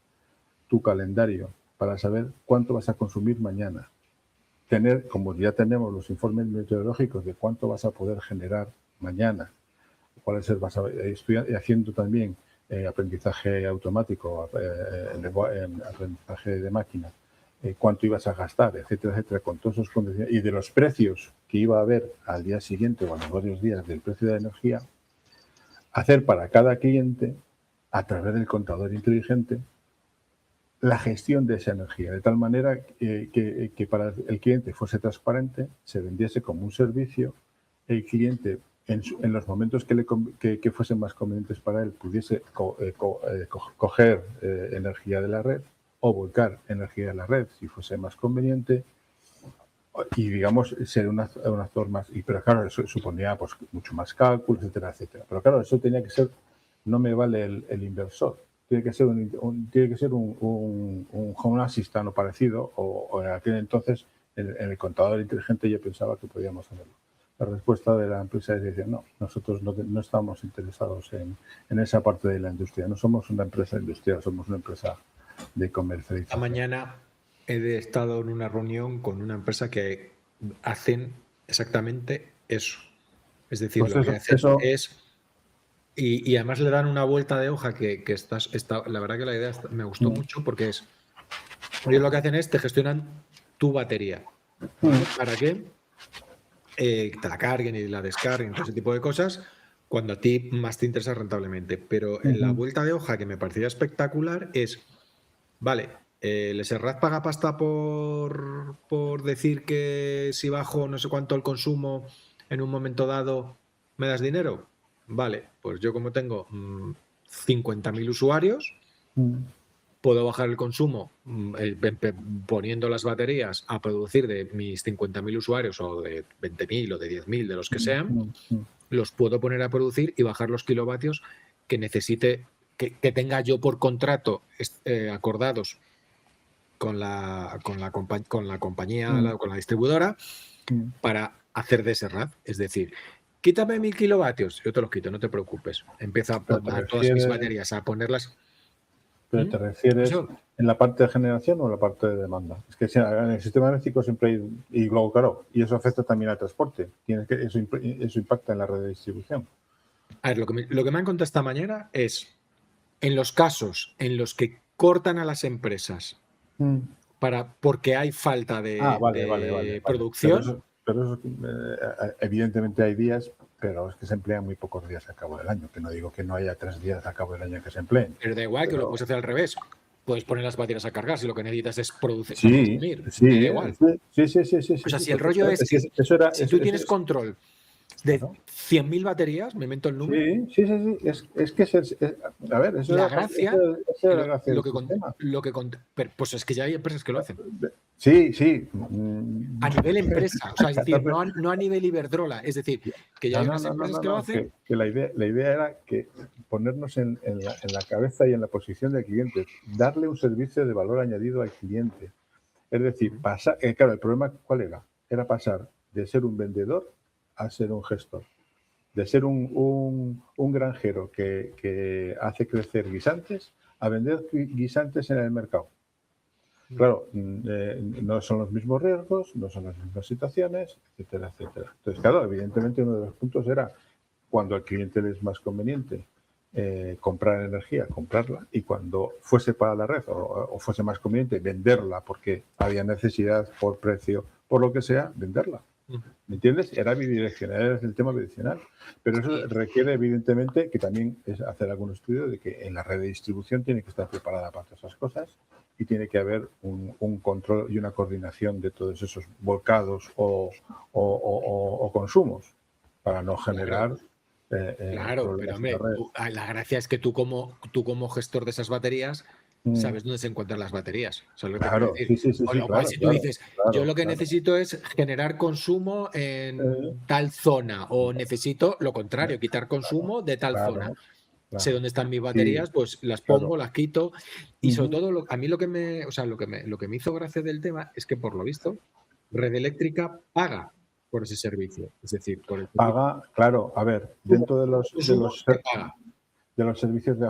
tu calendario, para saber cuánto vas a consumir mañana. Tener, como ya tenemos los informes meteorológicos de cuánto vas a poder generar mañana, estoy haciendo también aprendizaje automático, en aprendizaje de máquina, cuánto ibas a gastar, etcétera, etcétera, con todos esos condiciones y de los precios que iba a haber al día siguiente o a los varios días del precio de la energía, hacer para cada cliente, a través del contador inteligente, la gestión de esa energía, de tal manera que para el cliente fuese transparente, se vendiese como un servicio, el cliente en los momentos que fuesen más convenientes para él pudiese coger energía de la red o volcar energía de la red si fuese más conveniente y, digamos, ser un actor más. Pero claro, eso suponía pues mucho más cálculo, etcétera, etcétera. Pero claro, eso tenía que ser, no me vale el inversor, tiene que ser un home assistant o parecido, o en aquel entonces en el contador inteligente yo pensaba que podíamos hacerlo. La respuesta de la empresa es decir, no, nosotros no estamos interesados en esa parte de la industria. No somos una empresa industrial, somos una empresa de comercialización. Esta mañana he estado en una reunión con una empresa que hacen exactamente eso. Es decir, pues lo que hacen es... Y además le dan una vuelta de hoja que la verdad que la idea me gustó mucho porque ellos lo que hacen es te gestionan tu batería. ¿Para qué? Te la carguen y la descarguen, todo ese tipo de cosas, cuando a ti más te interesa rentablemente. Pero en la vuelta de hoja que me parecía espectacular es, vale, ¿el Serrat paga pasta por decir que si bajo no sé cuánto el consumo en un momento dado me das dinero? vale, pues yo como tengo 50.000 usuarios, Mm. puedo bajar el consumo poniendo las baterías a producir de mis 50.000 usuarios o de 20.000 o de 10.000, de los que sean, los puedo poner a producir y bajar los kilovatios que necesite, que tenga yo por contrato acordados con la compañía, con la distribuidora, para hacer de ese RAD. Es decir, quítame 1.000 kilovatios, yo te los quito, no te preocupes. Empiezo a todas mis baterías, a ponerlas. ¿Pero te refieres en la parte de generación o en la parte de demanda? Es que en el sistema eléctrico siempre hay, y luego claro, y eso afecta también al transporte. Eso impacta en la red de distribución. A ver, lo que me han contado esta mañana es, en los casos en los que cortan a las empresas porque hay falta de producción. Pero eso, evidentemente hay días, pero es que se emplean muy pocos días al cabo del año. Que no digo que no haya 3 días al cabo del año que se empleen. Pero da igual, que lo puedes hacer al revés. Puedes poner las baterías a cargar si lo que necesitas es producir. Sí. Da igual. Sí. O sea, si el rollo es que si tú tienes control de 100.000 baterías, me invento el número. Sí. Es que a ver, eso la es gracia. la gracia del sistema. Pues es que ya hay empresas que lo hacen. Sí. A nivel empresa, o sea, es decir, no a nivel Iberdrola, es decir, que ya hay unas empresas que lo hacen. Que la idea era que ponernos en la cabeza y en la posición del cliente, darle un servicio de valor añadido al cliente. Es decir, claro, el problema ¿cuál era? Era pasar de ser un vendedor a ser un gestor, de ser un granjero que hace crecer guisantes a vender guisantes en el mercado. Claro, no son los mismos riesgos, no son las mismas situaciones, etcétera. Entonces, claro, evidentemente uno de los puntos era cuando al cliente le es más conveniente comprar energía, comprarla, y cuando fuese para la red o fuese más conveniente venderla porque había necesidad por precio, por lo que sea, venderla. ¿Me entiendes? Era bidireccional, era el tema bidireccional. Pero eso requiere, evidentemente, que también es hacer algún estudio de que en la red de distribución tiene que estar preparada para todas esas cosas y tiene que haber un control y una coordinación de todos esos volcados o consumos para no generar. Claro, pero hombre, la gracia es que tú como gestor de esas baterías sabes dónde se encuentran las baterías. Claro, sí. Con lo cual, si tú dices, yo lo que necesito es generar consumo en tal zona, o necesito lo contrario, quitar consumo de tal zona. Sé dónde están mis baterías, pues las pongo, las quito. Y sobre todo, a mí lo que me hizo gracia del tema es que, por lo visto, Red Eléctrica paga por ese servicio. Es decir, por el paga, claro, a ver, dentro de los servicios de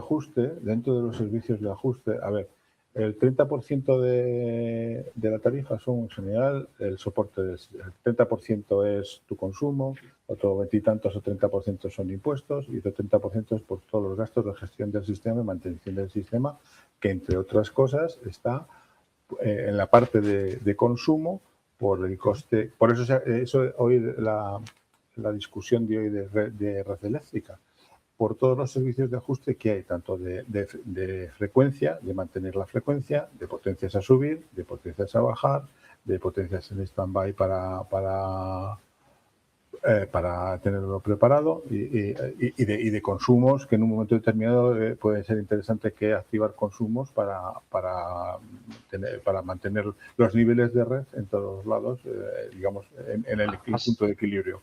ajuste, a ver, el 30% de la tarifa son en general el soporte, el 30% es tu consumo, otro 20 y tantos o 30% son impuestos y otro 30% es por todos los gastos de gestión del sistema y mantención del sistema, que entre otras cosas está en la parte de consumo por el coste. Por eso hoy la discusión de hoy de red eléctrica, por todos los servicios de ajuste que hay, tanto de frecuencia, de mantener la frecuencia, de potencias a subir, de potencias a bajar, de potencias en stand-by para tenerlo preparado y de consumos que en un momento determinado puede ser interesante que activar consumos para mantener los niveles de red en todos lados, digamos, en el punto de equilibrio.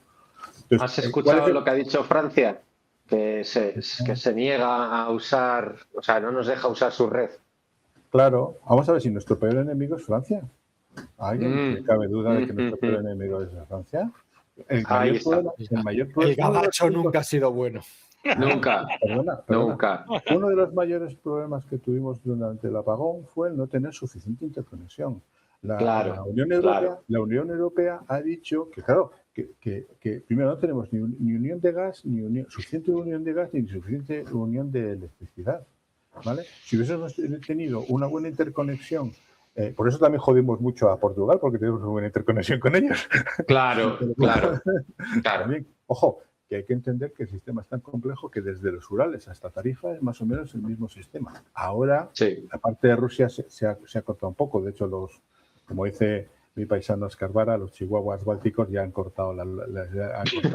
Entonces, ¿has escuchado lo que ha dicho Francia? Que se niega a usar, o sea, no nos deja usar su red. Claro, vamos a ver si nuestro peor enemigo es Francia. ¿A alguien le cabe duda de que nuestro peor enemigo es Francia? El gabacho nunca ha sido bueno. Nunca. Nunca. Uno de los mayores problemas que tuvimos durante el apagón fue el no tener suficiente interconexión. La Unión Europea ha dicho que, claro, que primero no tenemos ni unión de gas, ni suficiente unión de gas, ni suficiente unión de electricidad. ¿Vale? Si hubiésemos tenido una buena interconexión, por eso también jodimos mucho a Portugal, porque tenemos una buena interconexión con ellos. Claro. También, ojo, que hay que entender que el sistema es tan complejo que desde los Urales hasta Tarifa es más o menos el mismo sistema. Ahora, la parte de Rusia se ha cortado un poco. De hecho, como dice mi paisano Oscar Vara, los chihuahuas bálticos ya han cortado las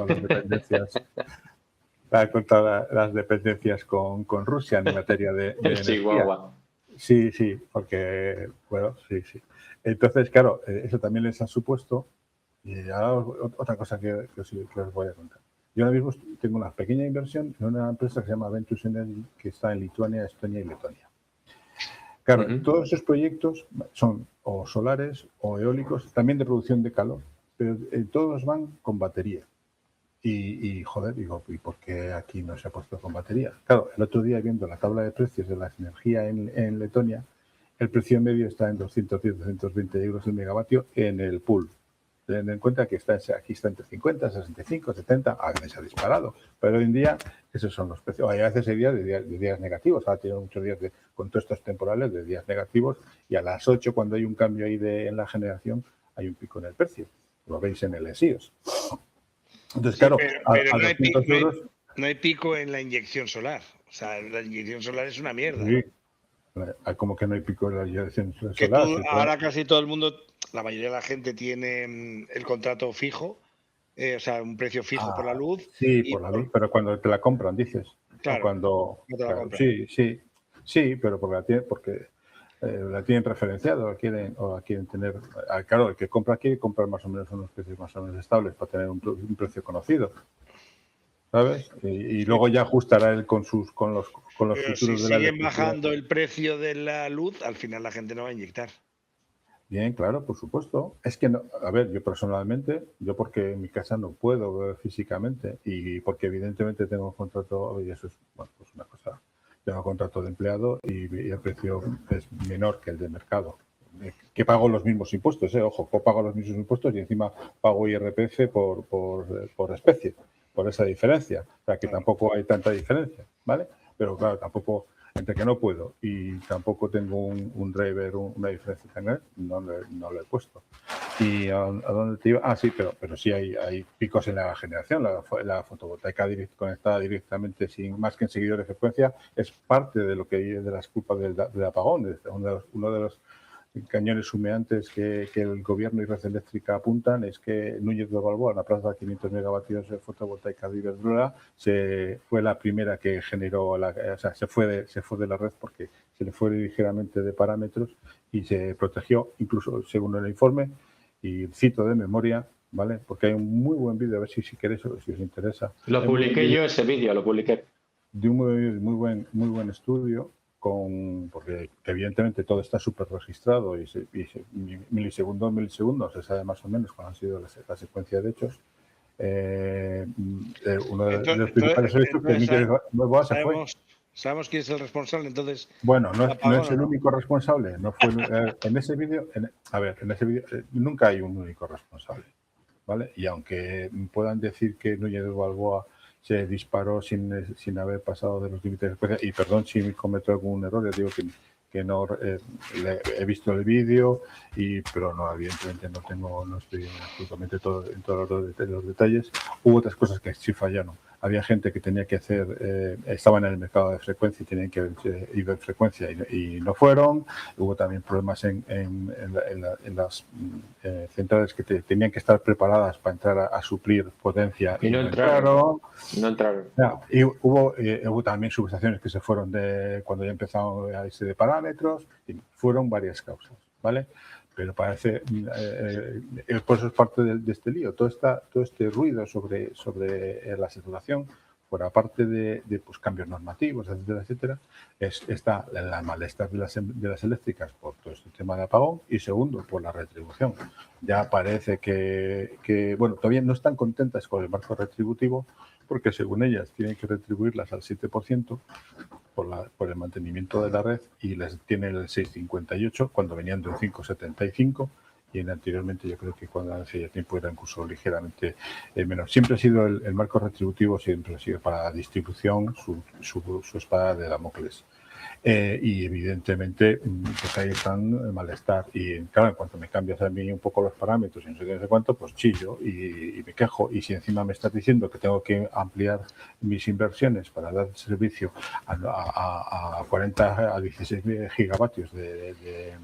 dependencias. para contar las dependencias con Rusia en materia de energía. Chihuahua. Sí, porque, bueno, sí. Entonces, claro, eso también les ha supuesto, y ahora otra cosa que os voy a contar. Yo ahora mismo tengo una pequeña inversión en una empresa que se llama Ventus Energy, que está en Lituania, Estonia y Letonia. Claro, todos esos proyectos son o solares o eólicos, también de producción de calor, pero todos van con batería. Y joder, digo, ¿y por qué aquí no se ha puesto con batería? Claro, el otro día viendo la tabla de precios de la energía en Letonia, el precio medio está en 210-220 euros el megavatio en el pool. Teniendo en cuenta que aquí está entre 50, 65, 70, a veces se ha disparado. Pero hoy en día esos son los precios. Hay veces hay días de días negativos. Ahora tenemos muchos días con todos estos temporales de días negativos y a las 8 cuando hay un cambio ahí en la generación hay un pico en el precio. Lo veis en el ESIOS. Entonces, claro, pero a 200 euros... No hay pico en la inyección solar. O sea, la inyección solar es una mierda. Sí. Como que no hay pico en la inyección solar. Ahora casi todo el mundo, la mayoría de la gente tiene el contrato fijo, o sea, un precio fijo por la luz. Sí, por la luz, pero cuando te la compran, dices. Claro, cuando no te la compran. Sí, pero porque la tienen referenciada o la quieren tener. Claro, el que compra quiere comprar más o menos unos precios más o menos estables para tener un precio conocido, ¿sabes? Y luego ya ajustará él con los pero futuros si de la siguen electricidad. bajando el precio de la luz, al final la gente no va a inyectar. Bien, claro, por supuesto. Es que, no, a ver, yo personalmente, porque en mi casa no puedo ver físicamente y porque evidentemente tengo un contrato, y eso es, bueno, pues una cosa, tengo un contrato de empleado y el precio es menor que el de mercado. Que pago los mismos impuestos, ojo, pago los mismos impuestos y encima pago IRPF por especie, por esa diferencia. O sea, que tampoco hay tanta diferencia, ¿vale? Pero claro, tampoco... Entre que no puedo y tampoco tengo un driver, una diferencia tan grande, no lo he puesto. ¿Y a dónde te iba? Sí, pero sí hay picos en la generación. La fotovoltaica conectada directamente, sin más que en seguidor de frecuencia, es parte de lo que de las culpas del apagón. Uno de los cañones humeantes que el gobierno y Red Eléctrica apuntan es que Núñez de Balboa, la plaza de 500 megavatios de fotovoltaica de Iberdrola, fue la primera que generó, se fue de la red porque se le fue ligeramente de parámetros y se protegió, incluso según el informe, y cito de memoria, ¿vale? Porque hay un muy buen vídeo, a ver si queréis o si os interesa. Lo publiqué yo ese vídeo, lo publiqué. De un muy buen estudio, porque evidentemente todo está súper registrado y milisegundo en milisegundo se sabe más o menos cuál ha sido la secuencia de hechos. Uno de los principales hechos que Miguel Balboa se fue. ¿Sabemos quién es el responsable? Entonces, bueno, no es el único responsable. No fue en ese vídeo. En ese vídeo nunca hay un único responsable, ¿vale? Y aunque puedan decir que Núñez de Balboa se disparó sin haber pasado de los límites de frecuencia, y perdón si cometo algún error, les digo que no he visto el vídeo, pero no, evidentemente no estoy absolutamente en todos los detalles. Hubo otras cosas que sí fallaron. Había gente que tenía que hacer, estaban en el mercado de frecuencia y tenían que ir en frecuencia y no fueron. Hubo también problemas en las centrales que tenían que estar preparadas para entrar a suplir potencia y no entraron. Y hubo también subestaciones que se fueron cuando ya empezaron a irse de parámetros, y fueron varias causas, ¿vale? Pero parece, por eso es parte de este lío. Todo este ruido sobre la saturación, por aparte de pues, cambios normativos, etcétera, está el malestar de las eléctricas por todo este tema de apagón y segundo, por la retribución. Ya parece que bueno, todavía no están contentas con el marco retributivo porque según ellas tienen que retribuirlas al 7% por el mantenimiento de la red y les tienen el 6,58 cuando venían de un 5,75 y anteriormente yo creo que cuando hace ya tiempo era incluso ligeramente menos. Siempre ha sido el marco retributivo, siempre ha sido para la distribución su espada de Damocles. Y evidentemente pues ahí están el malestar y claro, en cuanto me cambias a mí un poco los parámetros y no sé qué, no sé cuánto, pues chillo y me quejo, y si encima me estás diciendo que tengo que ampliar mis inversiones para dar servicio a 16 gigavatios de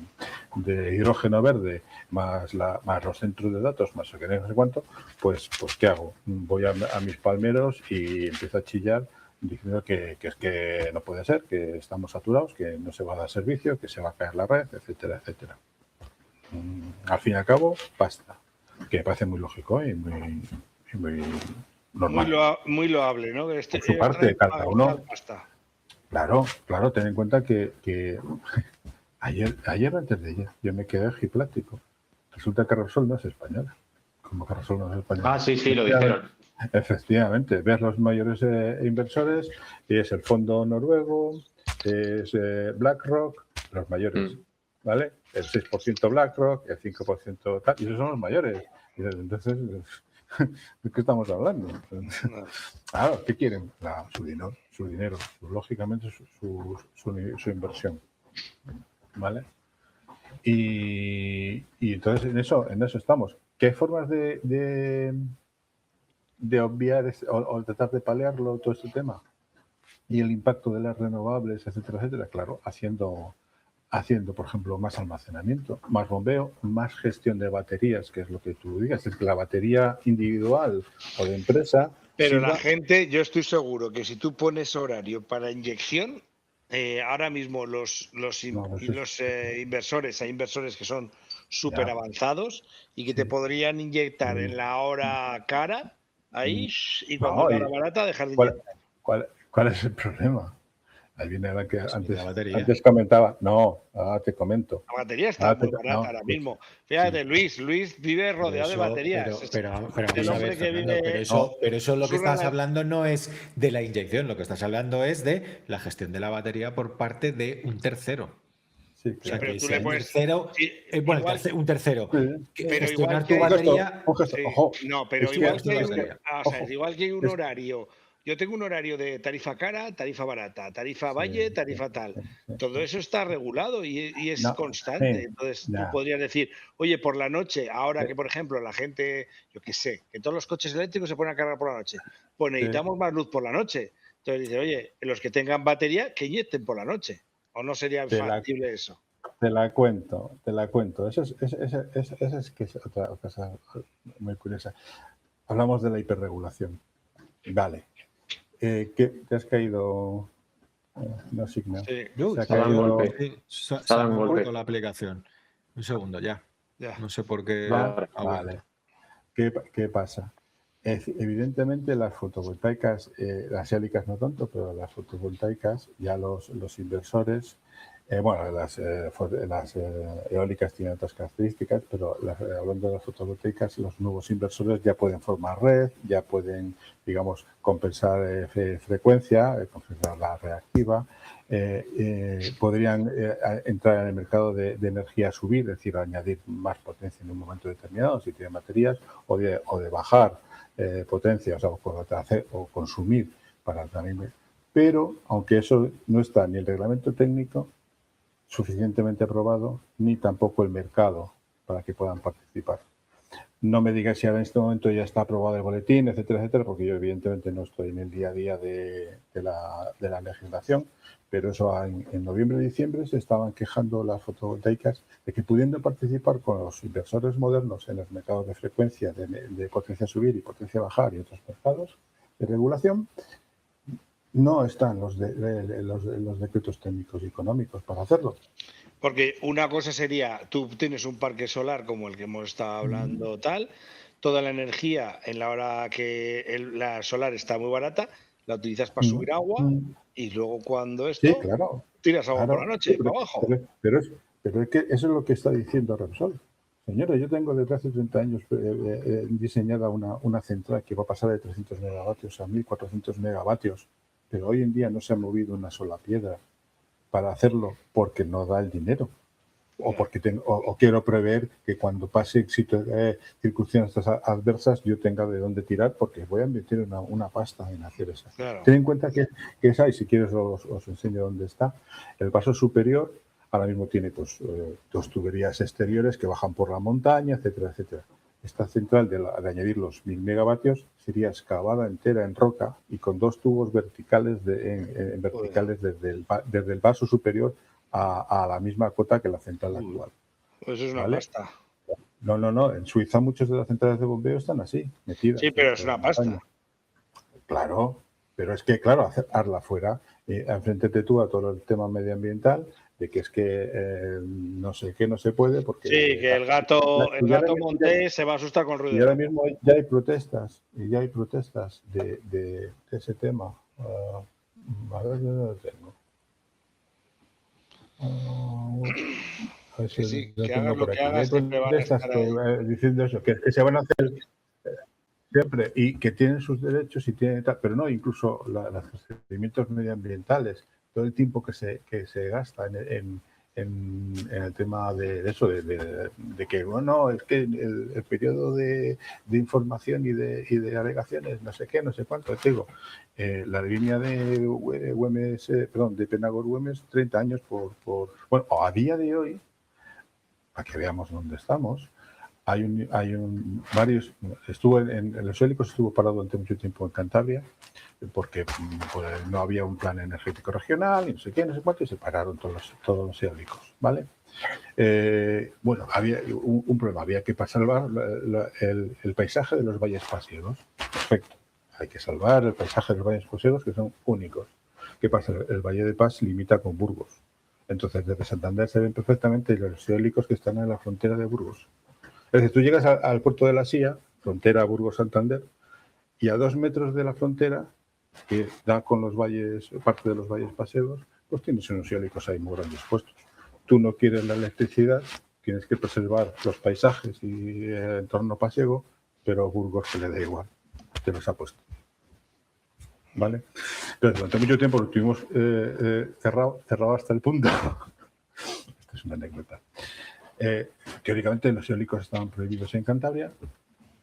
de hidrógeno verde, más los centros de datos, más no sé cuánto, pues ¿qué hago? Voy a mis palmeros y empiezo a chillar diciendo que es que no puede ser, que estamos saturados, que no se va a dar servicio, que se va a caer la red, etcétera, etcétera. Al fin y al cabo, basta. Que me parece muy lógico y muy normal. Muy loable, ¿no? Por su parte, cada uno. Claro, ten en cuenta que ayer antes de ayer, yo me quedé giplático. Resulta que Repsol no es española. Como que Repsol no es española. Ah, sí, lo dijeron. Efectivamente, ves los mayores inversores, y es el fondo noruego, es BlackRock, los mayores, ¿vale? El 6% BlackRock, el 5% tal, y esos son los mayores. Entonces, ¿de qué estamos hablando? Claro, ¿qué quieren? Su dinero, lógicamente su inversión, ¿vale? Y entonces en eso estamos. ¿Qué formas de obviar o tratar de paliarlo todo este tema? Y el impacto de las renovables, etcétera, etcétera. Claro, haciendo, por ejemplo, más almacenamiento, más bombeo, más gestión de baterías, que es lo que tú digas. Es que la batería individual o de empresa... Pero la gente, yo estoy seguro que si tú pones horario para inyección, ahora mismo los inversores, hay inversores que son súper avanzados y que te podrían inyectar en la hora cara, ahí, y cuando es la hora barata, dejar de inyectar. ¿Cuál es el problema? Ahí viene la que antes comentaba. No, ahora te comento. La batería está muy barata ahora mismo. Fíjate, Luis vive rodeado de baterías. Pero eso lo que estás hablando no es de la inyección, lo que estás hablando es de la gestión de la batería por parte de un tercero. Sí, claro. Sí, pero tú le puedes... un tercero. Pero gestionar tu batería... No, pero igual que hay un horario... Yo tengo un horario de tarifa cara, tarifa barata, tarifa valle, tarifa tal. Todo eso está regulado y es constante. Entonces tú podrías decir, oye, por la noche, ahora que por ejemplo la gente, yo qué sé, que todos los coches eléctricos se ponen a cargar por la noche, pues necesitamos más luz por la noche. Entonces dice, oye, los que tengan batería, que inyecten por la noche. ¿O no sería factible eso? Te la cuento. Eso es que es otra cosa muy curiosa. Hablamos de la hiperregulación. Vale. ¿Te has caído? No, Signa. Sí. Se ha caído la aplicación. Un segundo, ya. No sé por qué. Vale. ¿Qué pasa? Evidentemente las fotovoltaicas, las eólicas no tanto, pero las fotovoltaicas, ya los inversores, las eólicas tienen otras características, pero hablando de las fotovoltaicas, los nuevos inversores ya pueden formar red, ya pueden, digamos, compensar frecuencia, compensar la reactiva, podrían entrar en el mercado de energía a subir, es decir, añadir más potencia en un momento determinado, si tienen baterías, o de bajar potencia, o consumir para también. Pero, aunque eso no está ni el reglamento técnico suficientemente aprobado, ni tampoco el mercado para que puedan participar. No me digas si ahora en este momento ya está aprobado el boletín, etcétera, etcétera, porque yo evidentemente no estoy en el día a día de la legislación, pero eso en noviembre y diciembre se estaban quejando las fotovoltaicas de que pudiendo participar con los inversores modernos en los mercados de frecuencia, de potencia subir y potencia bajar y otros mercados de regulación, no están los decretos técnicos y económicos para hacerlo. Porque una cosa sería, tú tienes un parque solar como el que hemos estado hablando toda la energía en la hora que la solar está muy barata, la utilizas para subir agua y luego cuando tiras agua por la noche, para abajo. Pero es que eso es lo que está diciendo Repsol. Señora, yo tengo desde hace 30 años diseñada una central que va a pasar de 300 megavatios a 1400 megavatios, pero hoy en día no se ha movido una sola piedra para hacerlo porque no da el dinero o porque quiero prever que cuando pase circunstancias adversas yo tenga de dónde tirar porque voy a invertir una pasta en hacer eso. Claro. Ten en cuenta que esa, y si quieres os enseño dónde está, el vaso superior ahora mismo tiene dos tuberías exteriores que bajan por la montaña, etcétera, etcétera. Esta central de añadir los 1000 megavatios sería excavada entera en roca y con dos tubos verticales desde el vaso superior a la misma cota que la central actual. Pues eso es una ¿vale? pasta. No. En Suiza muchas de las centrales de bombeo están así, metidas. Sí, pero es una pasta. montaña. Claro, pero es que, claro, hazla fuera, enfréntete tú a todo el tema medioambiental, de que es que no sé qué no se puede, porque... Sí, que el gato montés se va a asustar con el ruido. Y ahora mismo ya hay protestas, de ese tema. A ver, yo no lo tengo. A ver si Sí, lo que tengo hagas por lo que aquí. hagas, Hay siempre van a protestas estar ahí. diciendo eso, que se van a hacer siempre y que tienen sus derechos y tienen tal, pero no, incluso los procedimientos medioambientales, todo el tiempo que se gasta en el tema de eso, de que, bueno, es que el periodo de información y de alegaciones, no sé qué, no sé cuánto, te digo, la línea de Güemes, perdón, de Penagor-Güemes, 30 años bueno, a día de hoy, para que veamos dónde estamos, estuvo en los eólicos, estuvo parado durante mucho tiempo en Cantabria, porque pues, no había un plan energético regional, y no sé qué, no sé cuánto, y se pararon todos los eólicos, ¿vale? Bueno, había un problema, había que salvar el paisaje de los valles pasiegos. Perfecto, hay que salvar el paisaje de los valles pasiegos, que son únicos. ¿Qué pasa? El Valle de Pas limita con Burgos. Entonces, desde Santander se ven perfectamente los eólicos que están en la frontera de Burgos. Es decir, tú llegas al puerto de la Silla, frontera Burgos-Santander, y a 2 metros de la frontera, que da con los valles, parte de los valles paseos, pues tienes unos eólicos ahí muy grandes puestos. Tú no quieres la electricidad, tienes que preservar los paisajes y el entorno pasiego, pero a Burgos se le da igual, te los ha puesto. ¿Vale? Entonces, durante mucho tiempo lo tuvimos cerrado hasta el punto. Esto es una anécdota. Teóricamente los eólicos estaban prohibidos en Cantabria.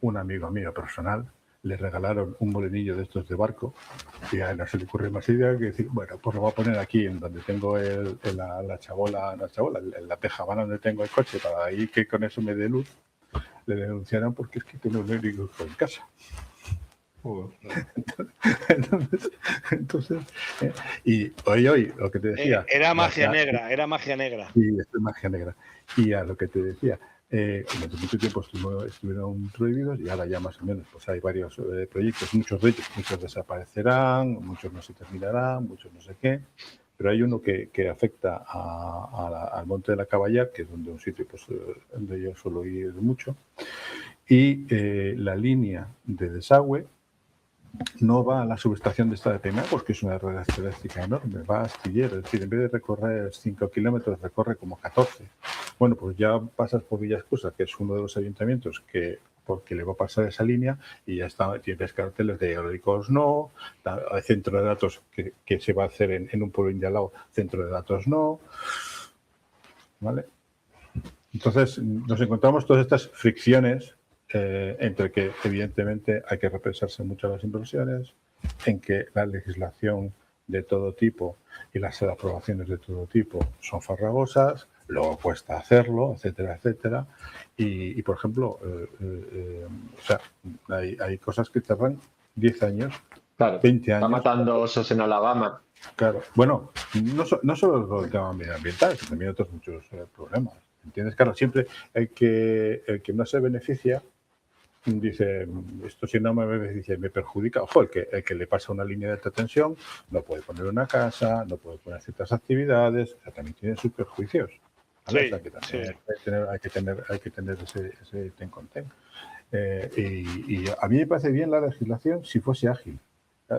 Un amigo mío personal le regalaron un molinillo de estos de barco y a él no se le ocurre más idea que decir, bueno, pues lo voy a poner aquí en donde tengo la tejabana donde tengo el coche para ahí que con eso me dé luz. Le denunciaron porque es que tengo un eólico en casa. Entonces y hoy lo que te decía, era magia negra. Sí, es magia negra. Y a lo que te decía, durante mucho tiempo estuvieron prohibidos y ahora ya más o menos pues hay varios proyectos, muchos de ellos, muchos desaparecerán, muchos no se terminarán, muchos no sé qué, pero hay uno que afecta al Monte de la Caballar, que es un sitio pues, donde yo suelo ir mucho, y la línea de desagüe no va a la subestación de esta de Penagos, que es una red eléctrica enorme, va a Astillero, es decir, en vez de recorrer 5 kilómetros, recorre como 14. Bueno, pues ya pasas por Villascusa, que es uno de los ayuntamientos porque le va a pasar esa línea y ya está, tienes carteles de eólicos no, centro de datos que se va a hacer en un pueblo de al lado, centro de datos no, ¿vale? Entonces nos encontramos todas estas fricciones entre que evidentemente hay que repensarse mucho las inversiones, en que la legislación de todo tipo y las aprobaciones de todo tipo son farragosas, luego cuesta hacerlo, etcétera, etcétera. Y por ejemplo, o sea, hay cosas que tardan 10 años, claro, 20 años. Está matando osos en Alabama. Claro, bueno, no solo el tema medioambiental, sino también otros muchos problemas. ¿Entiendes? Claro, siempre el que no se beneficia dice, esto si no me beneficia me perjudica. Ojo, el que le pasa una línea de alta tensión no puede poner una casa, no puede poner ciertas actividades, o sea, también tiene sus perjuicios. ¿Vale? Sí, o sea, que también sí. hay que tener ese ten con ten. Y a mí me parece bien la legislación si fuese ágil.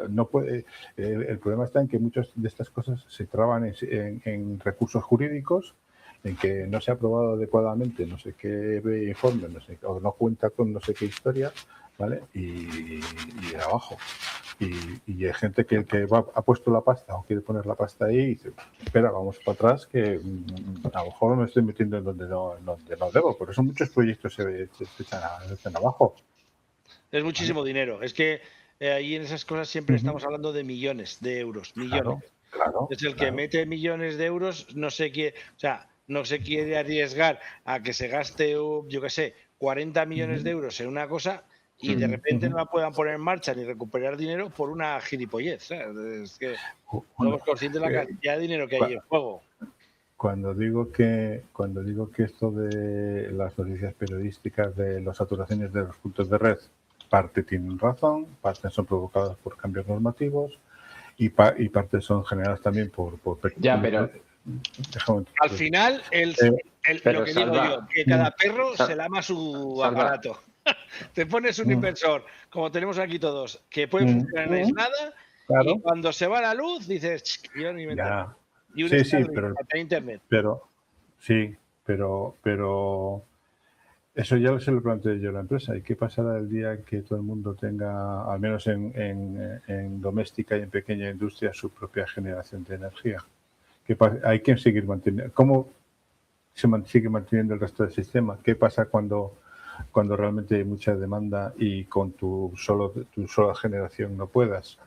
No puede, el problema está en que muchas de estas cosas se traban en recursos jurídicos, en que no se ha aprobado adecuadamente no sé qué informe, o no cuenta con no sé qué historia, ¿vale? Y abajo. Y hay gente que ha puesto la pasta o quiere poner la pasta ahí y dice, espera, vamos para atrás, que a lo mejor me estoy metiendo en donde no debo. Por eso muchos proyectos se echan abajo. Es muchísimo dinero. Es que ahí en esas cosas siempre estamos hablando de millones de euros. Millones. Claro, es el que mete millones de euros, no se quiere arriesgar a que se gaste, yo qué sé, 40 millones de euros en una cosa y de repente no la puedan poner en marcha ni recuperar dinero por una gilipollez. Es que somos conscientes de la cantidad de dinero que hay en juego. Cuando digo que esto de las noticias periodísticas de las saturaciones de los puntos de red, parte tienen razón, parte son provocadas por cambios normativos y parte son generadas también por Ya, pero Al final, lo que digo yo, que cada perro se lama su aparato. Te pones un inversor, como tenemos aquí todos, que puede funcionar en aislada, y cuando se va la luz dices, yo no invento nada. Y un pero internet. Pero eso ya se lo planteé yo a la empresa. ¿Y qué pasará el día que todo el mundo tenga, al menos en doméstica y en pequeña industria, su propia generación de energía? Hay que seguir manteniendo. ¿Cómo se sigue manteniendo el resto del sistema? ¿Qué pasa cuando realmente hay mucha demanda y con tu sola generación no puedas?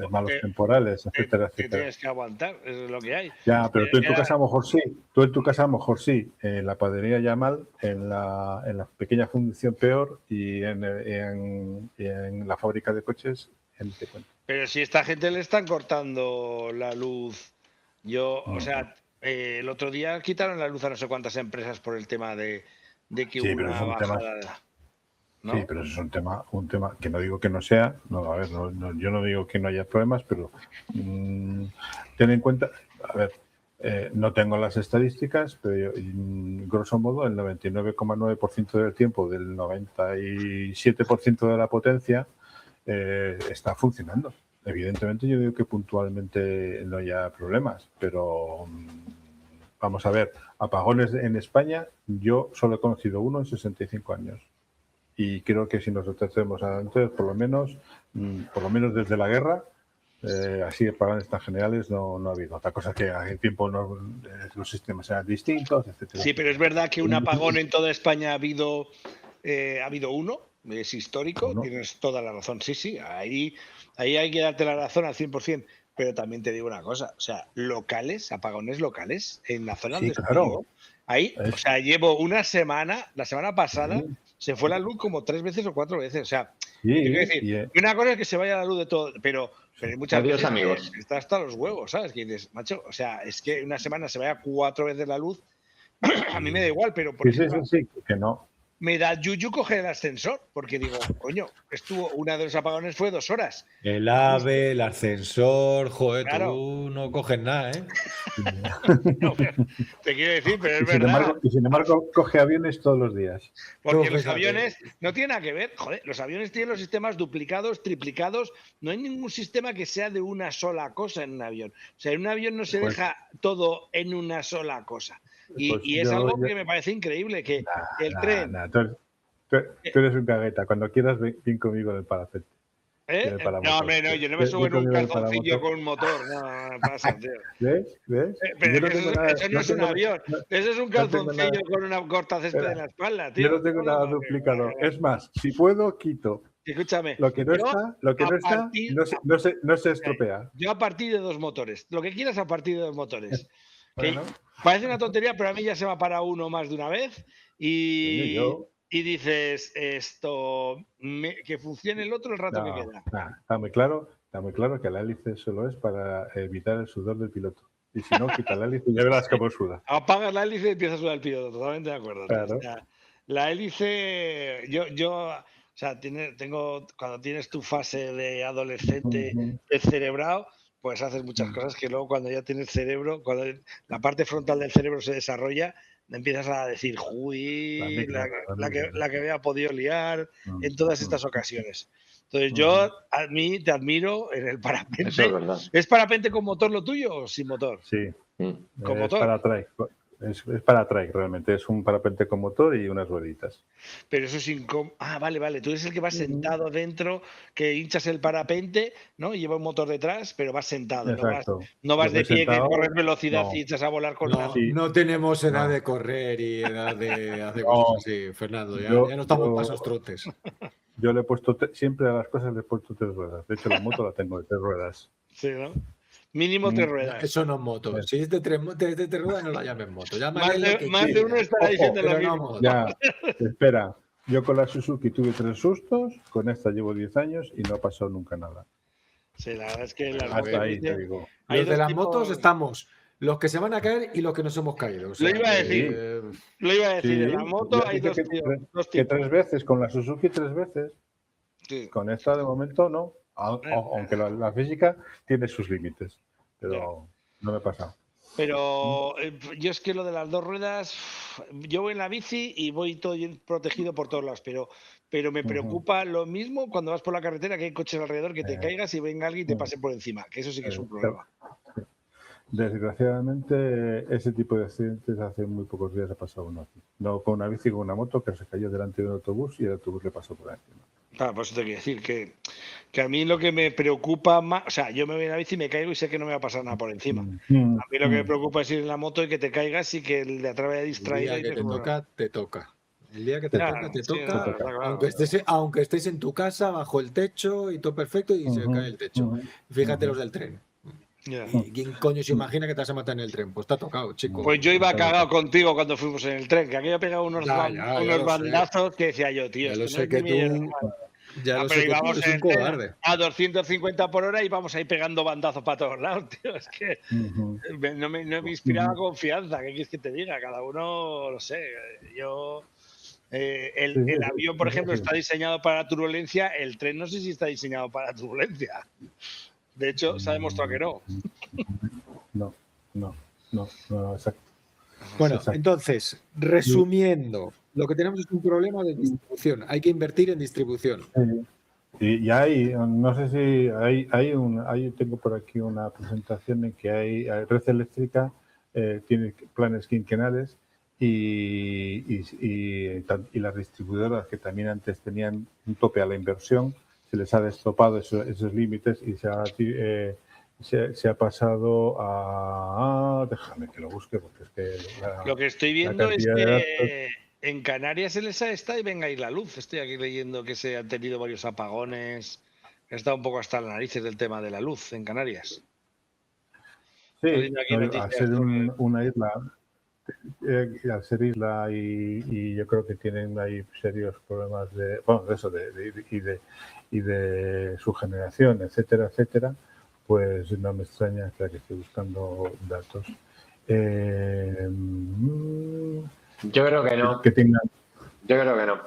Malos temporales, etcétera, etcétera. Tienes que aguantar, es lo que hay. Ya, pero tú en tu casa a lo mejor sí. Tú en tu casa a lo mejor sí. En la panadería ya mal, en la pequeña fundición peor y en la fábrica de coches en te cuento. Pero si esta gente le están cortando la luz, o sea, el otro día quitaron la luz a no sé cuántas empresas por el tema de que hubo una bajada. ¿No? Sí, pero eso es un tema que no digo que no sea. No, a ver, yo no digo que no haya problemas, pero ten en cuenta, a ver, no tengo las estadísticas, pero grosso modo el 99,9% del tiempo, del 97% de la potencia está funcionando. Evidentemente yo digo que puntualmente no haya problemas, pero vamos a ver, apagones en España yo solo he conocido uno en 65 años. Y creo que si nosotros tenemos entonces, por lo menos desde la guerra, así apagones tan generales no ha habido. Otra cosa que hace tiempo los sistemas eran distintos, etcétera. Sí, pero es verdad que un apagón en toda España ha habido uno, es histórico, tienes toda la razón. Sí, ahí hay que darte la razón al 100%. Pero también te digo una cosa, o sea, apagones locales en la zona donde estoy yo. Ahí, o sea, llevo una semana, la semana pasada, se fue la luz como 3 veces o 4 veces. O sea, quiero decir, una cosa es que se vaya la luz de todo, pero muchas veces amigos. Está hasta los huevos, ¿sabes? Que dices, macho, o sea, es que una semana se vaya 4 veces la luz, a mí me da igual, pero por ejemplo, que no. Me da yuyu coger el ascensor, porque digo, coño, una de los apagones fue 2 horas. El AVE, el ascensor, joder, claro. Tú no coges nada, ¿eh? No, te quiero decir, pero es verdad. Sin embargo, coge aviones todos los días. Porque los aviones no tienen nada que ver. Joder, los aviones tienen los sistemas duplicados, triplicados. No hay ningún sistema que sea de una sola cosa en un avión. O sea, en un avión no se deja todo en una sola cosa. Y es algo que me parece increíble, que el tren... Tú eres un cagueta. Cuando quieras, ven conmigo del parapente. No, hombre, no, yo no me subo en un calzoncillo con un motor. No pasa, tío. ¿Ves? Pero eso no es un avión. Eso es un calzoncillo con una corta césped en la espalda, tío. Yo no tengo nada duplicado. Es más, si puedo, quito. Escúchame. Lo que no está, no se estropea. Yo a partir de 2 motores. Lo que quieras a partir de 2 motores. Bueno. Parece una tontería, pero a mí ya se me ha parado uno más de una vez y dices que funcione el otro el rato que queda. Está muy claro que la hélice solo es para evitar el sudor del piloto. Y si no, quita la hélice y ya verás cómo suda. Apagas la hélice y empieza a sudar el piloto. Totalmente de acuerdo. Claro. O sea, la hélice, o sea, cuando tienes tu fase de adolescente descerebrado, pues haces muchas cosas que luego cuando ya tienes cerebro, cuando la parte frontal del cerebro se desarrolla, empiezas a decir, uy, la que había podido liar en todas estas ocasiones. Entonces yo te admiro en el parapente. Eso es verdad. ¿Es parapente con motor lo tuyo o sin motor? Sí. ¿Con motor? Es para trike, realmente. Es un parapente con motor y unas rueditas. Pero eso es incómodo. Vale. Tú eres el que vas sentado dentro, que hinchas el parapente, ¿no? Y lleva un motor detrás, pero vas sentado. Exacto. No vas de pie, que corres velocidad y echas a volar con la... No tenemos edad de correr y edad de hacer cosas así, Fernando. Ya no estamos pasos trotes. Yo le he puesto, siempre a las cosas le he puesto 3 ruedas. De hecho, la moto la tengo de 3 ruedas. Sí, ¿no? Mínimo 3 ruedas. Eso no es moto. Si es de 3 ruedas, no la llames moto. Más de uno estará diciendo lo mismo. Ya, espera. Yo con la Suzuki tuve 3 sustos, con esta llevo 10 años y no ha pasado nunca nada. Sí, la verdad es que hasta ahí te digo. Los de las motos estamos Los que se van a caer y los que nos hemos caído. O sea, Lo iba a decir. Lo iba a decir, Sí, en la moto ya hay dije dos que tipos. 3 veces, con la Suzuki 3 veces, Sí. con esta de momento no, aunque la física tiene sus límites, pero no me ha pasado. Pero yo es que lo de las dos ruedas, yo voy en la bici y voy todo protegido por todos lados, pero me preocupa lo mismo cuando vas por la carretera, que hay coches alrededor, que te caigas y venga alguien y te pase por encima, que eso sí que es un problema. Desgraciadamente, ese tipo de accidentes hace muy pocos días ha pasado uno aquí. No con una bici, con una moto que se cayó delante de un autobús y el autobús le pasó por encima. Claro, por eso te quiero decir que a mí lo que me preocupa más, o sea, yo me voy en la bici y me caigo y sé que no me va a pasar nada por encima. A mí lo que me preocupa es ir en la moto y que te caigas y que el de atrás vaya distraído. El día que te toca, te toca. El día que te Claro, toca, te sí, toca. no, está claro. Aunque estés en tu casa, bajo el techo y todo perfecto y se cae el techo. Fíjate los del tren. Ya. ¿Quién coño se imagina que te vas a matar en el tren? Pues te ha tocado, chico. Pues yo iba cagado contigo cuando fuimos en el tren, que aquello ha pegado unos Ya lo bandazos que decía yo, tío. Ya lo esto sé no que es ni medio tú. normal. Ya lo Pero sé que tú íbamos eres en un el tren cobarde. a 250 por hora y vamos ahí pegando bandazos para todos lados, tío. Es que no me inspiraba confianza. ¿Qué quieres que te diga? Cada uno, no sé. Yo. El avión, por ejemplo, está diseñado para turbulencia. El tren no sé si está diseñado para turbulencia. De hecho, se ha demostrado que no. No, exacto. Bueno, Exacto. entonces, resumiendo, lo que tenemos es un problema de distribución. Hay que invertir en distribución. Y hay, no sé si hay tengo por aquí una presentación en que hay Red Eléctrica tiene planes quinquenales y las distribuidoras que también antes tenían un tope a la inversión, se les ha destopado esos límites y se ha pasado a... Déjame que lo busque porque es que... Lo que estoy viendo es que en Canarias se les está y venga ahí la luz. Estoy aquí leyendo que se han tenido varios apagones. He estado un poco hasta las narices del tema de la luz en Canarias. Sí, al ser una isla, al ser isla y yo creo que tienen ahí serios problemas de, bueno, de eso, y de su generación, etcétera, etcétera, pues no me extraña, espera que estoy buscando datos. Yo creo que no. Que tengan... Yo creo que no.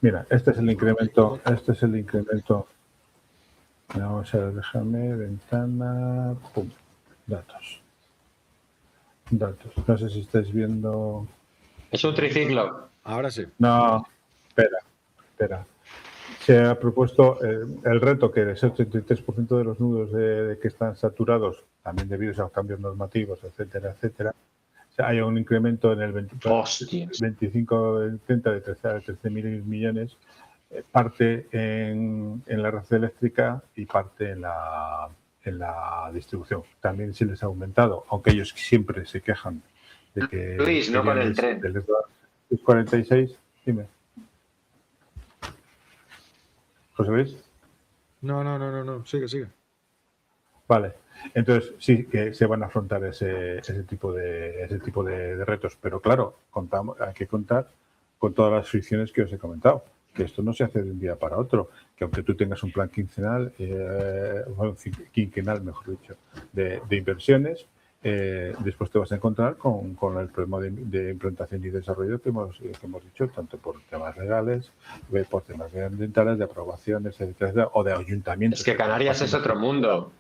Mira, este es el incremento. Vamos a ver, déjame, ventana, pum, datos. No sé si estáis viendo. Es un triciclo. Ahora sí. No, espera. Se ha propuesto el reto que el 83% de los nudos de que están saturados, también debido a los cambios normativos, etcétera, etcétera, o sea, hay un incremento en el 25 de 13.000 millones, parte en la red eléctrica y parte en la distribución. También se les ha aumentado, aunque ellos siempre se quejan de que... Luis, no con el tren. Del 46, dime. ¿José Luis? No. Sigue. Vale. Entonces sí que se van a afrontar ese tipo de retos, pero claro, hay que contar con todas las fricciones que os he comentado, que esto no se hace de un día para otro, que aunque tú tengas un plan quinquenal, mejor dicho, de inversiones, después te vas a encontrar con el problema de implantación y desarrollo que hemos dicho, tanto por temas legales, por temas ambientales, de aprobaciones, etcétera, o de ayuntamientos. Es que Canarias es otro mundo,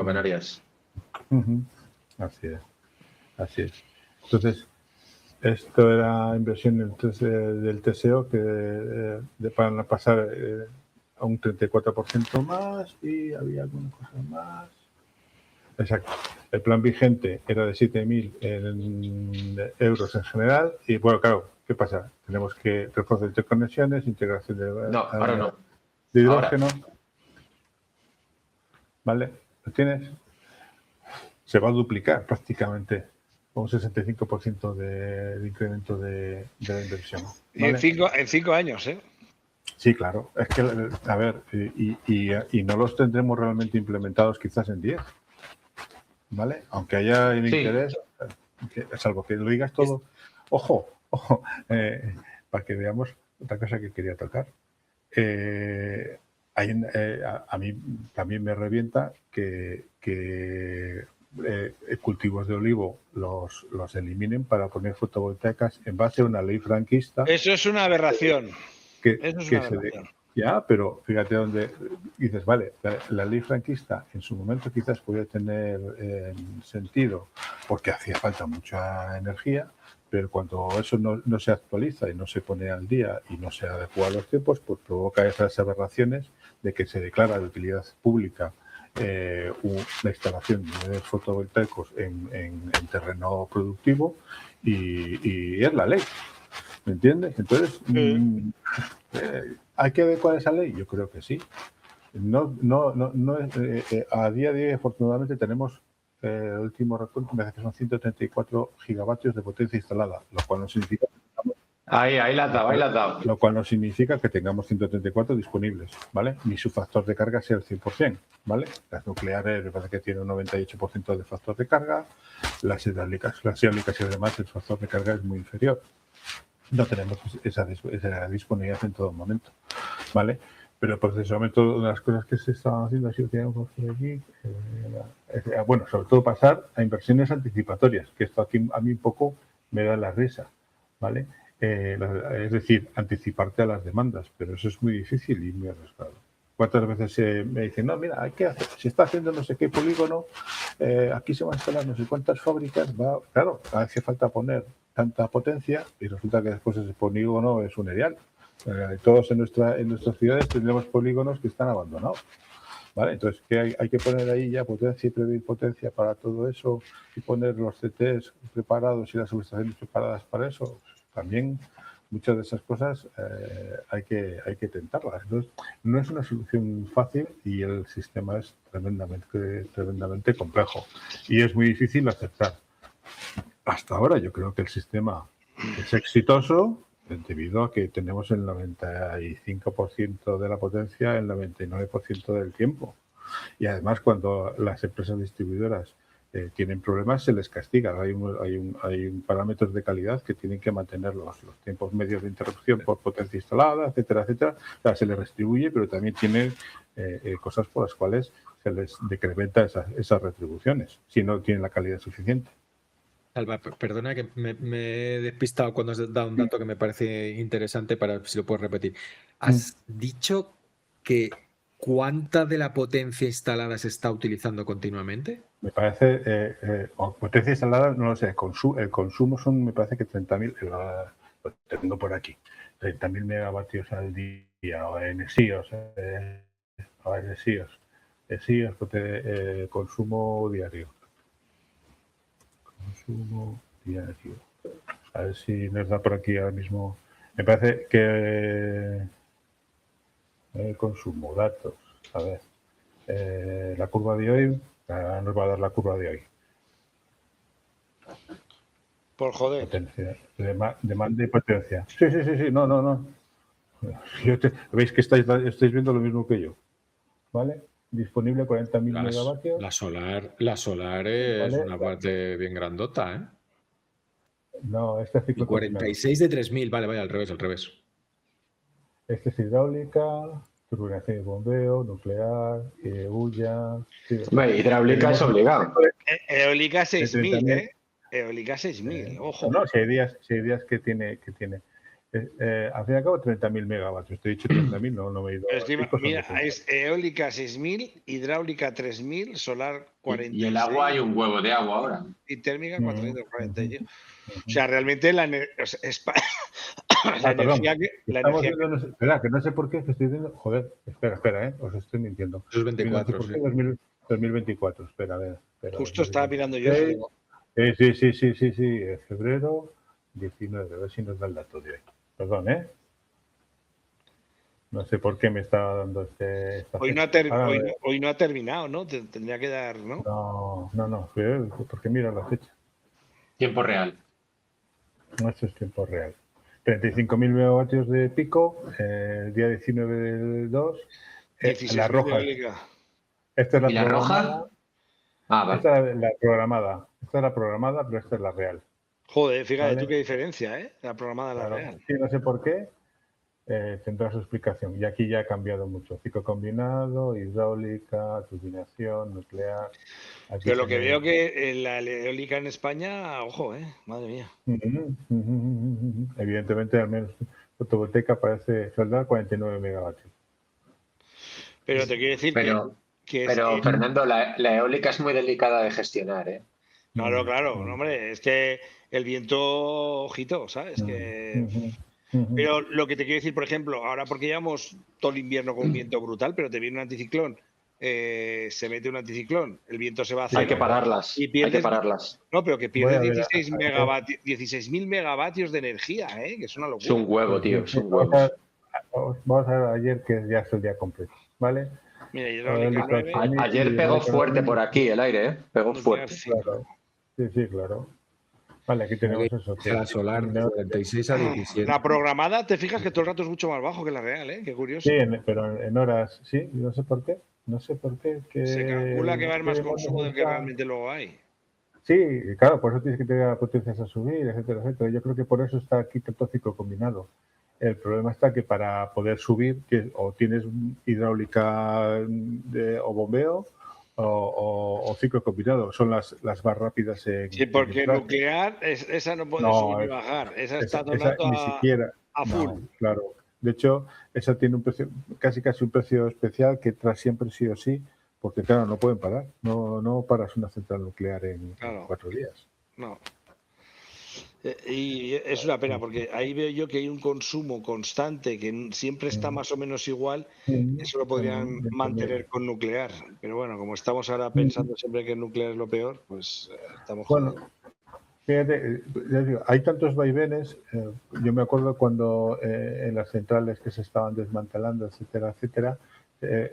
Canarias. Así es. Entonces, esto era inversión del TSO para pasar a un 34% más y había alguna cosa más. Exacto. El plan vigente era de 7.000 euros en general y, bueno, claro, ¿qué pasa? Tenemos que refuerzo de interconexiones, integración de hidrógeno. Ahora. ¿Vale? ¿Lo tienes? Se va a duplicar prácticamente un 65% de incremento de la inversión. ¿Vale? En 5 años, ¿eh? Sí, claro. Es que, a ver, y no los tendremos realmente implementados quizás en 10. ¿Vale? Aunque haya el interés, salvo que lo digas todo. Ojo, para que veamos otra cosa que quería tocar. a mí también me revienta que cultivos de olivo los eliminen para poner fotovoltaicas en base a una ley franquista. Eso es una aberración. Ya, pero fíjate dónde dices, vale, la ley franquista en su momento quizás podía tener sentido porque hacía falta mucha energía, pero cuando eso no se actualiza y no se pone al día y no se adecua a los tiempos, pues provoca esas aberraciones de que se declara de utilidad pública una instalación de fotovoltaicos en terreno productivo y es la ley, ¿me entiendes? Entonces, ¿hay que adecuar esa ley? Yo creo que sí. A día de hoy, afortunadamente, tenemos el último recuento, me parece que son 134 gigavatios de potencia instalada, lo cual no significa... Ahí la has dado. Lo cual no significa que tengamos 134 disponibles, ¿vale? Ni su factor de carga sea el 100%, ¿vale? Las nucleares me parece que tienen un 98% de factor de carga, las eólicas y además el factor de carga es muy inferior. No tenemos esa disponibilidad en todo momento, ¿vale? Pero precisamente una de las cosas que se estaban haciendo, así lo tenemos por aquí, bueno, sobre todo pasar a inversiones anticipatorias, que esto aquí a mí un poco me da la risa, ¿vale? Es decir, anticiparte a las demandas, pero eso es muy difícil y muy arriesgado. ¿Cuántas veces me dicen, no, mira, hay que hacer, se está haciendo no sé qué polígono, aquí se van a instalar no sé cuántas fábricas, claro, hace falta poner tanta potencia y resulta que después ese polígono es un erial. Todos en nuestras ciudades tenemos polígonos que están abandonados, ¿vale? Entonces, ¿qué hay que poner ahí ya potencia y prever potencia para todo eso y poner los CTs preparados y las subestaciones preparadas para eso? También muchas de esas cosas hay que tentarlas. Entonces, no es una solución fácil y el sistema es tremendamente complejo y es muy difícil aceptar. Hasta ahora yo creo que el sistema es exitoso debido a que tenemos el 95% de la potencia el 99% del tiempo. Y además cuando las empresas distribuidoras tienen problemas se les castiga. Hay parámetros de calidad que tienen que mantener los tiempos medios de interrupción por potencia instalada, etcétera, etcétera. O sea, se les redistribuye, pero también tiene cosas por las cuales se les decrementa esas retribuciones si no tienen la calidad suficiente. Alba, perdona que me he despistado cuando has dado un dato que me parece interesante para ver si lo puedes repetir. Has dicho que ¿cuánta de la potencia instalada se está utilizando continuamente? Me parece, potencia instalada, no lo sé, el consumo son, me parece que 30.000, lo tengo por aquí, 30.000 megavatios al día, o en SIOS, consumo diario. Consumo diario. A ver si nos da por aquí ahora mismo. Me parece que consumo, datos. A ver. La curva de hoy. Nos va a dar la curva de hoy. Por joder. Potencia. Demanda y potencia. Sí. No. Veis que estáis viendo lo mismo que yo. ¿Vale? Disponible 40.000 megavatios. La solar es una parte bien grandota, ¿eh? No, este es 46 de 3.000, vale, al revés. Este es hidráulica, turbinación y bombeo, nuclear, bulla... Sí. Hidráulica es obligado. Eólica 6.000, ¿eh? Eólica 6.000, ojo. No, si hay días que tiene... al fin y al cabo, 30.000 megavatios. Te he dicho 30.000, no me he ido... Mira, es eólica 6.000, hidráulica 3.000, solar 46. Y el agua, hay un huevo de agua ahora. Y térmica 440. O sea, realmente la energía Espera, que no sé por qué estoy viendo... Joder, espera, os estoy mintiendo. Eso es 24, sí. 2024, espera, a ver. Justo estaba mirando yo eso. Sí, febrero 19, a ver si nos da el dato de hoy. Perdón, No sé por qué me está dando hoy no ha terminado, ¿no? Tendría que dar, ¿no? No, porque mira la fecha. Tiempo real. No, esto es tiempo real. 35.000 megavatios de pico, día 19 del 2. La roja. Esta es la ¿Y la roja? Vale. Esta es la programada. Esta es la programada, pero esta es la real. Joder, fíjate tú qué diferencia, ¿eh? La programada de la real. Sí, no sé por qué. tendrá su explicación. Y aquí ya ha cambiado mucho. Ciclo combinado, hidráulica, turbinación, nuclear. Aquí Pero lo que tenemos- veo que la eólica en España, ojo, madre mía. Evidentemente, al menos fotovoltaica parece saldrá 49 megavatios. Pero te quiero decir que Pero Fernando, la eólica es muy delicada de gestionar, ¿eh? Claro, no, hombre, es que el viento, ojito, ¿sabes? Pero lo que te quiero decir, por ejemplo, ahora porque llevamos todo el invierno con un viento brutal, pero te viene un anticiclón, se mete un anticiclón, el viento se va a hacer. Hay que pararlas. Y pierdes, hay que pararlas. No, pero que Voy a pierdes ver, 16.000 megavatios de energía, que es una locura. Es un huevo, tío, es un huevo. Vamos a ver ayer que ya es el día completo, ¿vale? Mira, hidráulica 9, Ayer pegó fuerte por aquí el aire, ¿eh? Pegó nuclear fuerte. 5. Claro. Sí, claro. Vale, aquí tenemos eso. La solar de 46 a 17. La programada, te fijas que todo el rato es mucho más bajo que la real, Qué curioso. Sí, pero en horas, sí, no sé por qué. No sé por qué. Se calcula que va a haber más que consumo del que realmente luego hay. Sí, claro, por eso tienes que tener potencias a subir, etcétera, etcétera. Yo creo que por eso está aquí tanto ciclo combinado. El problema está que para poder subir, o tienes hidráulica o bombeo o ciclo combinado. Son las más rápidas en. Sí, porque en nuclear, esa no puede subir ni bajar. Esa está todo el esa rato ni siquiera. a full. No, claro. De hecho, esa tiene un precio, casi un precio especial que entra siempre sí o sí, porque claro, no pueden parar. No paras una central nuclear en 4 días. No. Y es una pena porque ahí veo yo que hay un consumo constante que siempre está más o menos igual. Eso lo podrían mantener con nuclear. Pero bueno, como estamos ahora pensando siempre que el nuclear es lo peor, pues estamos jodidos. Fíjate, ya digo, hay tantos vaivenes. Yo me acuerdo cuando en las centrales que se estaban desmantelando, etcétera, etcétera,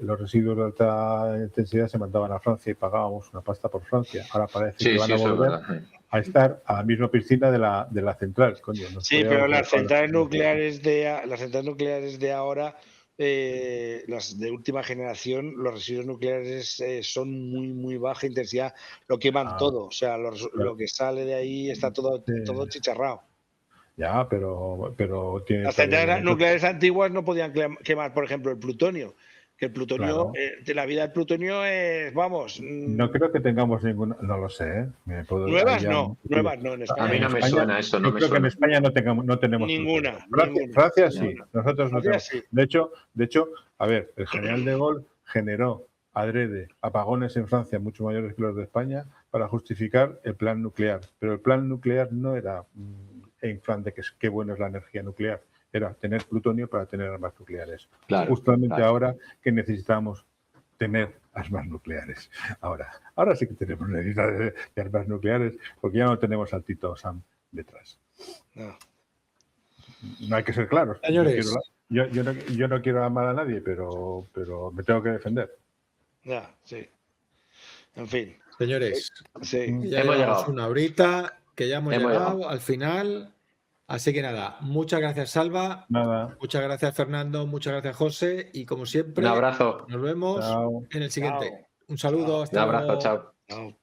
los residuos de alta intensidad se mandaban a Francia y pagábamos una pasta por Francia. Ahora parece que van a volver a estar a la misma piscina de la central. Coño, sí, pero las centrales nucleares de ahora, las de última generación, los residuos nucleares son muy baja intensidad, lo queman todo, o sea, lo que sale de ahí está todo chicharrado. Ya, pero tiene. Las centrales nucleares antiguas no podían quemar, por ejemplo, el plutonio. Que el plutonio, de la vida del plutonio es, vamos. No creo que tengamos ninguna, no lo sé. Nuevas no, en España. A mí no me suena eso, no me creo suena. que en España no tenemos ninguna. Francia sí, nosotros no tenemos. Sí. De hecho, a ver, el general de Gaulle generó adrede apagones en Francia mucho mayores que los de España para justificar el plan nuclear. Pero el plan nuclear no era en plan de que qué bueno es la energía nuclear. Era tener plutonio para tener armas nucleares. Claro, justamente ahora que necesitamos tener armas nucleares. Ahora sí que tenemos necesidad de armas nucleares porque ya no tenemos al Tito Sam detrás. No hay que ser claros. Señores. Yo no quiero amar a nadie, pero me tengo que defender. Ya, sí. En fin. Señores, sí. Ya hemos llegado una horita, que ya hemos llegado al final. Así que nada, muchas gracias Salva, muchas gracias Fernando, muchas gracias José y como siempre, un abrazo. Nos vemos en el siguiente. Chao. Un saludo, hasta luego. Un abrazo, chao.